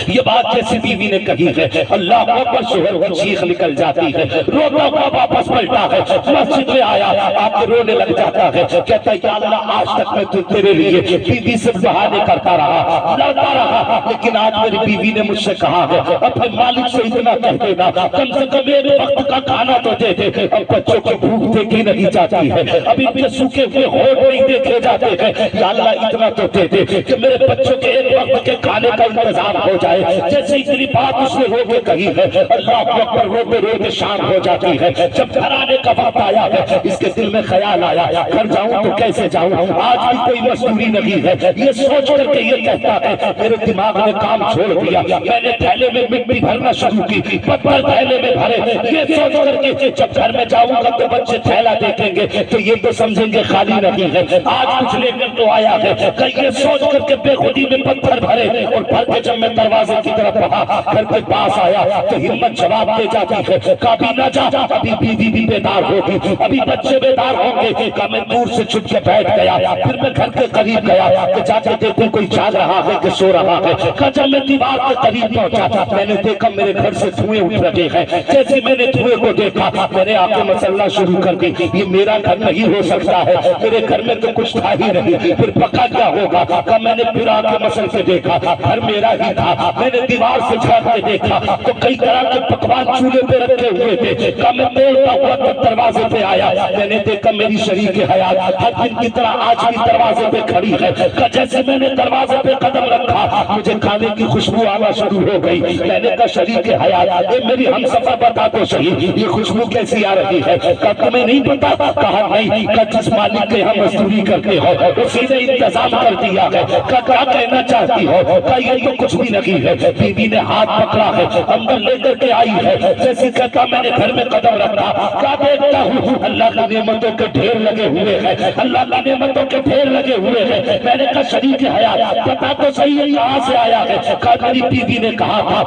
یہ بات جیسی بیوی نے کہی ہے اللہ اکبر، شوہر کی چیخ نکل جاتی ہے، روتا ہوا واپس پلٹا ہے، مسجد میں آیا آ کے رونے لگ جاتا ہے، کہتا ہے یا اللہ آج تک میں تیرے لیے بیوی سے بہانے کرتا رہا، لڑتا رہا، لیکن آج میری بیوی نے مجھ سے کہا ہے اپنے مالک سے اتنا کہہ دینا کم سے کم ایک وقت کا کھانا تو دے دے۔ اب بچوں کی بھوک دیکھی نہیں جاتی ہے، اب ان کے سوکھے ہوئے ہونٹ نہیں دیکھے جاتے ہیں، یا اللہ اتنا تو دے دے کہ میرے بچوں کے ایک وقت کے کھانے کا انتظام ہو جائے۔ جیسے اتنی بات اس نے رو کے کہی ہے اللہ اکبر، روتے روتے شام ہو جاتی ہے۔ جب گھر آنے کا وقت آیا ہے اس کے دل میں خیال آیا گھر جاؤں تو کیسے جاؤں، آج بھی کوئی مزدوری نہیں ہے، یہ سوچ کر کے یہ کہتا ہے میرے دماغ نے کام چھوڑ دیا، میں نے تھیلے میں مٹی بھرنا شروع کی، پتھر تھیلے میں بھرے، یہ سوچ کر کے جب گھر میں جاؤں گا تو بچے تھیلا دیکھیں گے تو یہ تو سمجھیں گے خالی نہیں ہے، آج کچھ لے کر تو آیا ہے، کہ یہ سوچ کر کے بے خودی میں پتھر بھرے اور بھر کے جب میں دروازے کی طرف بڑھا گھر کے پاس آیا تو ہمت جواب دے جاتی ہے کبھی نہ جا، ابھی بیوی بھی بیدار ہوگی، ابھی بچے بیدار ہوں گے، کہ میں دور سے چھپ کے بیٹھ گیا، پھر میں گھر کے قریب گیا کہ جا کے دیکھوں کوئی جاگ رہا ہے کہ سو رہا ہے، کہ جب میں دیوار کے قریب پہنچا میں نے دیکھا میرے گھر سے دھوئیں اٹھ رہے ہیں، جیسے میں نے دھوئیں کو دیکھا میں نے آنکھیں مسلنا شروع کر دی، یہ میرا گھر نہیں ہو سکتا ہے، میرے گھر میں تو کچھ تھا ہی نہیں، پھر پکا کیا ہوگا، کہ میں نے پھر آنکھیں مسل کے دیکھا گھر میرا ہی تھا، میں نے دیوار سے جھانک کے دیکھا تو کئی طرح کے پکوان چولہے پہ رکھے ہوئے تھے، کہ میں توڑتا ہوا تب دروازے پہ آیا، میں نے دیکھا میری شریک حیات ہر دن کی طرح آج بھی دروازے پہ کھڑی ہے، کہ جیسے میں نے دروازے پہ قدم رکھا مجھے کھانے کی خوشبو آنا شروع ہو گئی، میں نے کہا شریک حیات اے میری ہم سفر بتا تو صحیح یہ خوشبو کیسی آ رہی ہے، کہ تمہیں نہیں پتا، کہا نہیں، کہ جس مالک کے ہم مزدوری کرتے ہو اسی نے انتظام کر دیا ہے، کہ کیا کہنا چاہتی ہو، کہ یہ تو کچھ بھی نہیں ہے۔ بیوی نے ہاتھ پکڑا ہے اندر لے کر کے آئی ہے، جیسے کہتا میں نے گھر میں قدم رکھا کیا دیکھتا ہوں اللہ کی نعمتوں کے ڈھیر لگے ہوئے ہیں، اللہ کی نعمتوں کے ڈھیر لگے ہوئے ہیں، میں نے کہا شریک حیات پتا تو صحیح ہے کہاں سے آیا ہے، کہ میری بیوی نے کہا تھا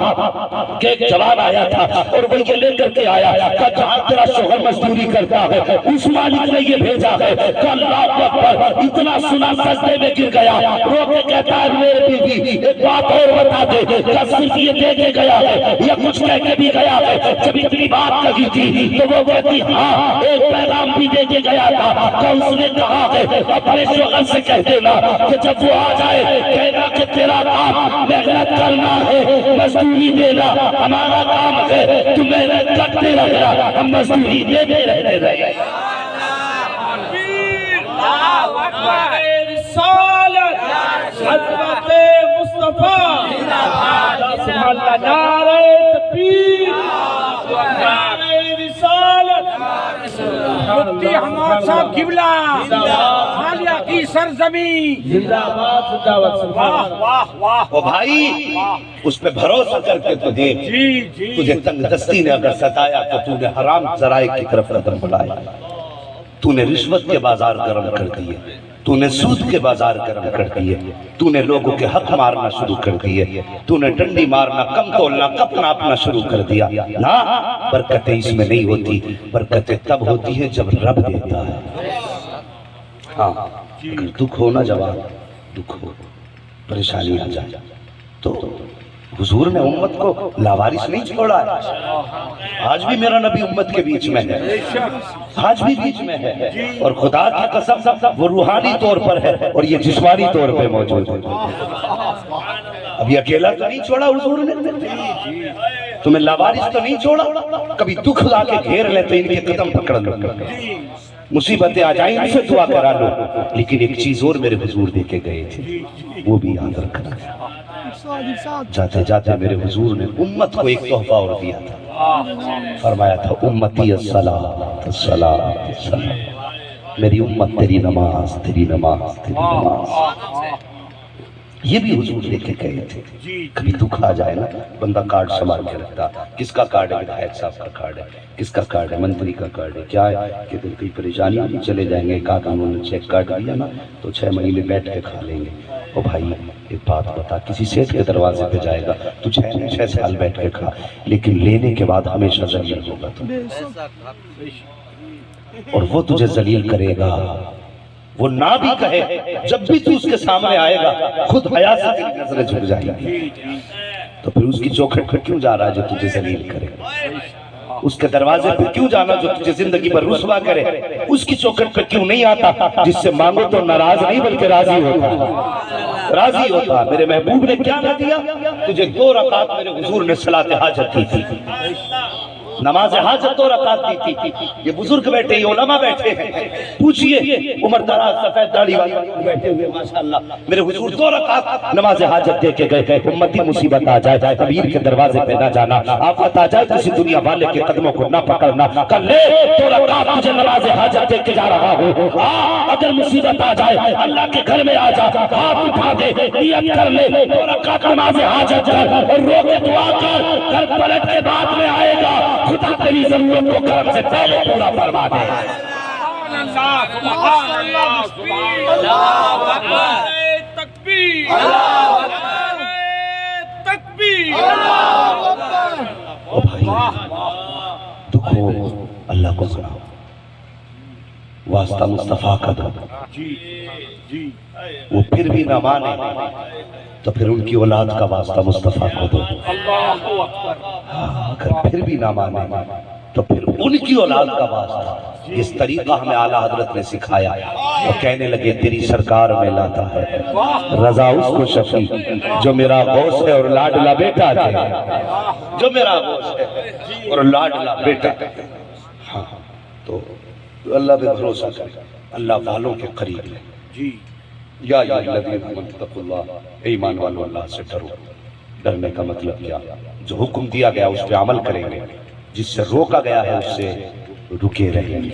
کہ ایک جوان آیا تھا اور وہ یہ لے کر کے آیا کہ جہاں تیرا شوہر مزدوری کرتا ہے اس مالک نے یہ بھیجا ہے، کہ اللہ اکبر اتنا سنا سجدے میں گر گیا، رو کے کہتا ہے میرے بیوی ایک بات اور بتا دے، کیا صرف یہ دے کے گیا ہے یا کچھ کہہ کے بھی گیا ہے؟ جب اتنی بات کہی تھی تو وہ کہتی ہاں ایک پیغام بھی دے کے گیا تھا، کہ اس نے کہا ہے اپنے شوہر سے کہہ دینا کہ جب وہ آ جائے کہنا کہ تیرا کام محنت کرنا ہے، مزدوری دینا ہمارا کام ہے، تو محنت کرتے رہنا ہم مزدوری دیتے رہتے رہے۔ رسالت حضرت مصطفیٰ نعرہ تکبیر، نعرہ رسالت، مفتی حماد صاحب قبلہ، مالیہ کی سرزمین، واہ واہ واہ۔ وہ بھائی اس پہ بھروسہ کر کے تو دیکھ، تجھے تنگ دستی نے اگر ستایا تو تو نے حرام ذرائع کی طرف قدم بڑھایا، تو نے رشوت کے بازار گرم کر دیے، تو نے سود کے بازار گرم کر دیے، تو نے لوگوں کے حق مارنا شروع کر دیے، تو نے ڈنڈی مارنا، کم تولنا، کپ ناپنا شروع کر دیا۔ نہ، برکتیں اس میں نہیں ہوتی، برکتیں تب ہوتی ہیں جب رب دیتا ہے۔ ہاں، اگر دکھ ہو نا جوان، دکھ ہو، پریشانی آ جائے تو حضور نے امت کو لاوارث نہیں چھوڑا ہے۔ آج بھی میرا نبی امت کے بیچ میں ہے، آج بھی بیچ میں ہے، اور خدا کی قسم وہ روحانی طور پر ہے اور یہ جسمانی طور پہ موجود ہے۔ اب یہ اکیلا تو نہیں چھوڑا حضور نے، تمہیں لاوارث تو نہیں چھوڑا، کبھی دکھ لا کے گھیر لے تو ان کے قدم پکڑ لو، مصیبتیں آ جائیں ان سے دعا کرا لو، لیکن ایک چیز اور میرے حضور دے کے گئے تھے، وہ بھی یاد رکھنا۔ جاتے جاتے میرے حضور نے امت کو ایک تحفہ اور دیا تھا، فرمایا تھا امتی الصلاۃ الصلاۃ الصلاۃ، میری امت تیری نماز تیری نماز تیری نماز۔ یہ بھی حضور لے کے گئے تھے۔ کبھی دکھ آ جائے نا، بندہ کارڈ سنبھال کے رکھتا، کس کا کارڈ ہے؟ ودھائک صاحب کا کارڈ ہے، کس کا کارڈ ہے؟ منتری کا کارڈ ہے، کیا ہے کہ دل کی پریشانی نہیں، چلے جائیں گے، کہا کہ انہوں نے چیک کارڈ دیا نا تو 6 مہینے بیٹھ کے کھا لیں گے۔ او بھائی ایک بات بتا، کسی سیٹ کے دروازے پہ جائے گا تو 6 سال بیٹھ کے کھا، لیکن لینے کے بعد ہمیشہ ذلیل ہوگا تو، اور وہ تجھے ذلیل کرے گا، وہ نہ بھی کہے، جب بھی تو اس کے سامنے آئے گا خود حیا سے تیری نظریں جھک جائیں گی، تو پھر اس کی چوکھٹ پہ کیوں جا رہا ہے جو تجھے ذلیل کرے؟ اس کے دروازے پہ کیوں جانا جو تجھے زندگی پر رسوا کرے؟ اس کی چوکھٹ پہ کیوں نہیں آتا جس سے مانگو تو ناراض نہیں بلکہ راضی ہوتا، راضی ہوتا۔ میرے محبوب نے کیا نہ دیا تجھے؟ 2 رکعت میرے حضور نے صلاۃ حاجت دی تھی، نماز حاجت 2 رکعت دی تھی۔ یہ بزرگ بیٹھے، یہ علماء بیٹھے ہیں، پوچھئے عمر دراز سفید داڑھی والے بیٹھے ہوئے ماشاءاللہ، میرے حضور 2 رکعت نماز حاجت دے کے گئے۔ امتی مصیبت آ جائے، امیر کے دروازے پہ نہ جانا، آفت آ جائے کسی دنیا والے کے قدموں کو نہ پکڑنا، کر لے 2 رکعت تجھے نماز حاجت دے کے جا رہا ہوں، اگر مصیبت آ جائے اللہ کے گھر میں آ جا، ہاتھ اٹھا دے، نیت کر لے 2 رکعت نماز حاجت کر اور رو کے دعا کر، گھر پلٹ کے بعد میں آئے گا، خدا تیری ضرورت کو کرم سے پہلے پورا فرما دے۔ سبحان اللہ، سبحان اللہ، تکبیر، تکبیر۔ او بھائی دکھ ہو اللہ کو سناؤ، واسطہ مصطفیٰ کا دو، وہ پھر بھی نہ مانے تو پھر ان کی اولاد کا واسطہ مصطفیٰ کو دو، اگر پھر بھی نہ مانے تو پھر ان کی اولاد کا واسطہ۔ اس طریقہ ہمیں اعلیٰ حضرت نے سکھایا، وہ کہنے لگے تیری سرکار میں لاتا ہے رضا اس کو شفیع جو میرا غوث ہے اور لاڈلا بیٹا ہے، جو میرا غوث ہے اور لاڈلا بیٹا ہے۔ ہاں تو اللہ پہ بھروسہ کرے، اللہ والوں کے قریب ہے۔ یا الذین آمنوا اتقوا اللہ، اے ایمان والو اللہ سے ڈرو۔ ڈرنے کا مطلب کیا؟ جو حکم دیا گیا اس پہ عمل کریں گے، جس سے روکا گیا ہے اس سے رکے رہیں گے،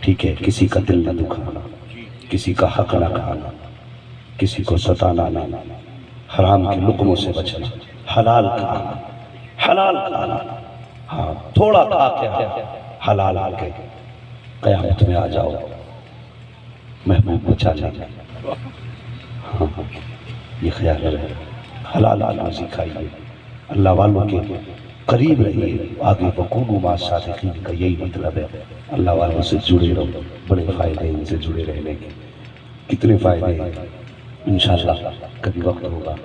ٹھیک ہے؟ کسی کا دل نہ دکھانا، کسی کا حق نہ کھانا، کسی کو ستانا نہ، حرام کے لقموں سے بچنا، حلال کھانا، حلال کھانا، ہاں تھوڑا کھا کے حلال آ کے قیامت میں آ جاؤ محبوب بچا جانا۔ ہاں یہ خیال رہے، حلال روزی کھائیے، اللہ والوں کے قریب رہیے، آگے وکونوا مع الصادقین کا یہی مطلب ہے۔ اللہ والوں سے جڑے رہو، بڑے فائدے ان سے جڑے رہنے کے۔ کتنے فائدے ہیں انشاءاللہ کبھی وقت ہوگا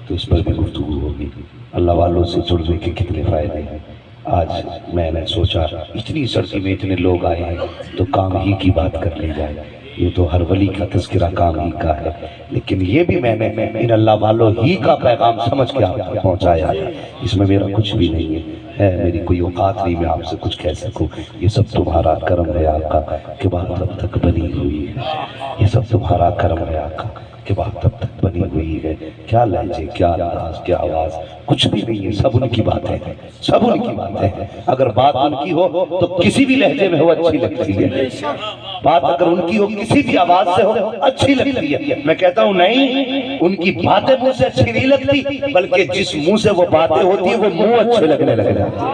تو اس پر بھی گفتگو ہوگی۔ اللہ والوں سے جڑنے کے کتنے فائدے ہیں۔ آج میں نے سوچا اتنی سردی میں اتنے لوگ آئے ہیں تو کام ہی کی بات کر لی جائے، یہ تو ہر ولی کا تذکرہ کام ہی کا ہے، لیکن یہ بھی میں نے ان اللہ والوں ہی کا پیغام سمجھ کے آپ تک پہنچایا ہے۔ اس میں میرا کچھ بھی نہیں ہے، میری کوئی اوقات نہیں میں آپ سے کچھ کہہ سکوں، یہ سب تمہارا کرم ہے آقا کہ بات اب تک بنی ہوئی ہے، یہ سب تمہارا کرم ہے آقا کہ بات اب تک بنی ہوئی ہے۔ کیا لہجے، کیا انداز، کیا آواز، کچھ بھی نہیں ہے، سب ان کی باتیں ہیں، سب ان کی باتیں ہیں۔ اگر بات ان کی ہو تو کسی بھی لہجے میں ہو اچھی لگتی ہے، بات اگر ان کی ہو کسی بھی آواز سے ہو اچھی لگتی ہے۔ میں کہتا ہوں نہیں، ان کی باتیں منہ سے اچھی نہیں لگتی، بلکہ جس منہ سے وہ باتیں ہوتی ہیں وہ منہ اچھے لگنے لگ جاتے ہیں۔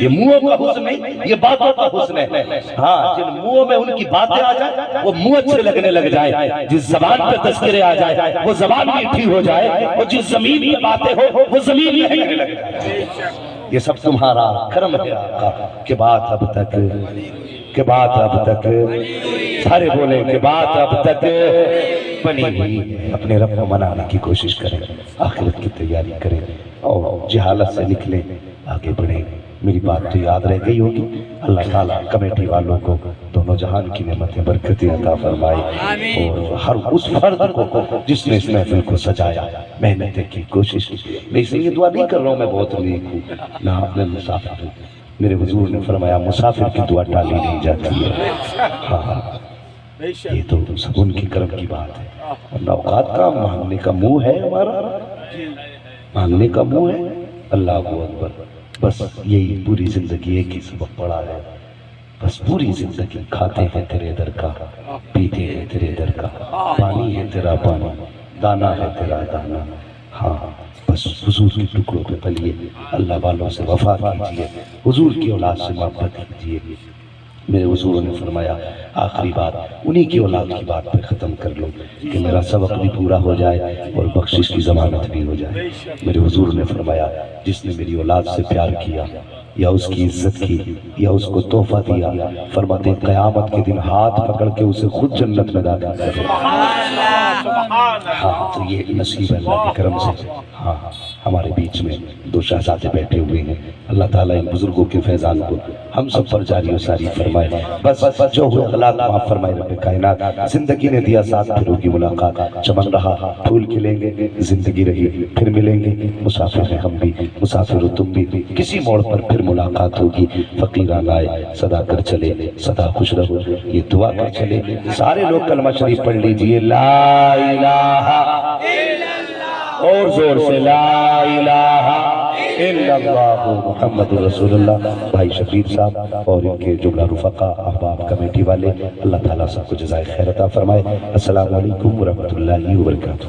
یہ منہوں کا حسن نہیں، یہ باتوں کا حسن ہے۔ ہاں جن منہوں میں ان کی باتیں آ جائیں وہ منہ اچھے لگنے لگ جائے، جس زبان پہ تذکرے آ جائے وہ زبان میٹھی ہو جائے، اور جس زمین پہ باتیں ہو وہ زمین لہنے لگ جائے۔ یہ سب تمہارا کرم ہے آقا، کہ بات اب تک، کہ بات اب تک، سارے بولے کہ بات اب تک بنی ہوئی ہے۔ اپنے رب کو منانے کی کوشش کریں، آخرت کی تیاری کریں، اور جہالت سے نکلیں، آگے بڑھیں۔ میری بات تو یاد رہ گئی ہوگی۔ اللہ تعالیٰ کمیٹی والوں کو دونوں جہان کی نعمتیں برکتیں عطا فرمائے، اور ہر اس فرد کو جس نے اس محفل کو سجایا، محنتیں کی، کوشش کی۔ میں اس لیے دعا نہیں کر رہا ہوں میں بہت نیک ہوں، نہ آپ نے مسافر ہوں۔ میرے حضور نے فرمایا مسافر کی دعا ٹالی نہیں جاتی ہے۔ ہاں یہ تو سب ان کی کرم کی بات ہے، اور اوقات کا مانگنے کا منہ ہے ہمارا، مانگنے کا منہ ہے۔ اللہ اکبر، بس یہی پوری زندگی ایک ہی سبق پڑا ہے، بس پوری زندگی کھاتے ہیں تیرے در کا، پیتے ہیں تیرے در کا، پانی ہے تیرا پانی، دانا ہے تیرا دانا۔ ہاں بس حضور کے ٹکڑوں پہ پلیے، اللہ والوں سے وفا کیجئے، حضور کی اولاد سے محبت کیجئے۔ میرے حضور نے فرمایا آخری بات انہی کی اولاد کی بات پہ ختم کر لو کہ میرا سبق بھی پورا ہو جائے اور بخشش کی ضمانت بھی ہو جائے۔ میرے حضور نے فرمایا جس نے میری اولاد سے پیار کیا یا اس کی عزت کی یا اس کو تحفہ دیا، فرماتے ہیں قیامت کے دن ہاتھ پکڑ کے اسے خود جنت میں داخل کر دے۔ ہاں تو یہ نصیب ہے اللہ کے کرم سے۔ ہاں ہمارے بیچ میں دو شہزادے بیٹھے ہوئے ہیں، اللہ تعالیٰ ان بزرگوں کے فیضان کو ہم سب پر جاری و ساری فرمائے۔ بس جو ہوئے غلط معاف فرمائے رب کائنات۔ زندگی نے دیا ساتھ پھر ہوگی ملاقات، چمن رہا پھول کھلیں گے، زندگی رہی پھر ملیں گے، مسافر ہیں ہم بھی، مسافر ہو تم بھی، کسی موڑ پر پھر ملاقات ہوگی۔ فقیران آئے صدا کر چلے، صدا خوش رہو، یہ دعا کر چلے۔ سارے لوگ کلمہ شریف پڑھ لیجئے، لا الہ الا اللہ، اور زور سے لا الہ الا اللہ محمد رسول اللہ۔ بھائی شفیق صاحب اور ان کے جملہ رفقا احباب کمیٹی والے، اللہ تعالیٰ سب کو جزائے خیر عطا فرمائے۔ السلام علیکم ورحمۃ اللہ وبرکاتہ۔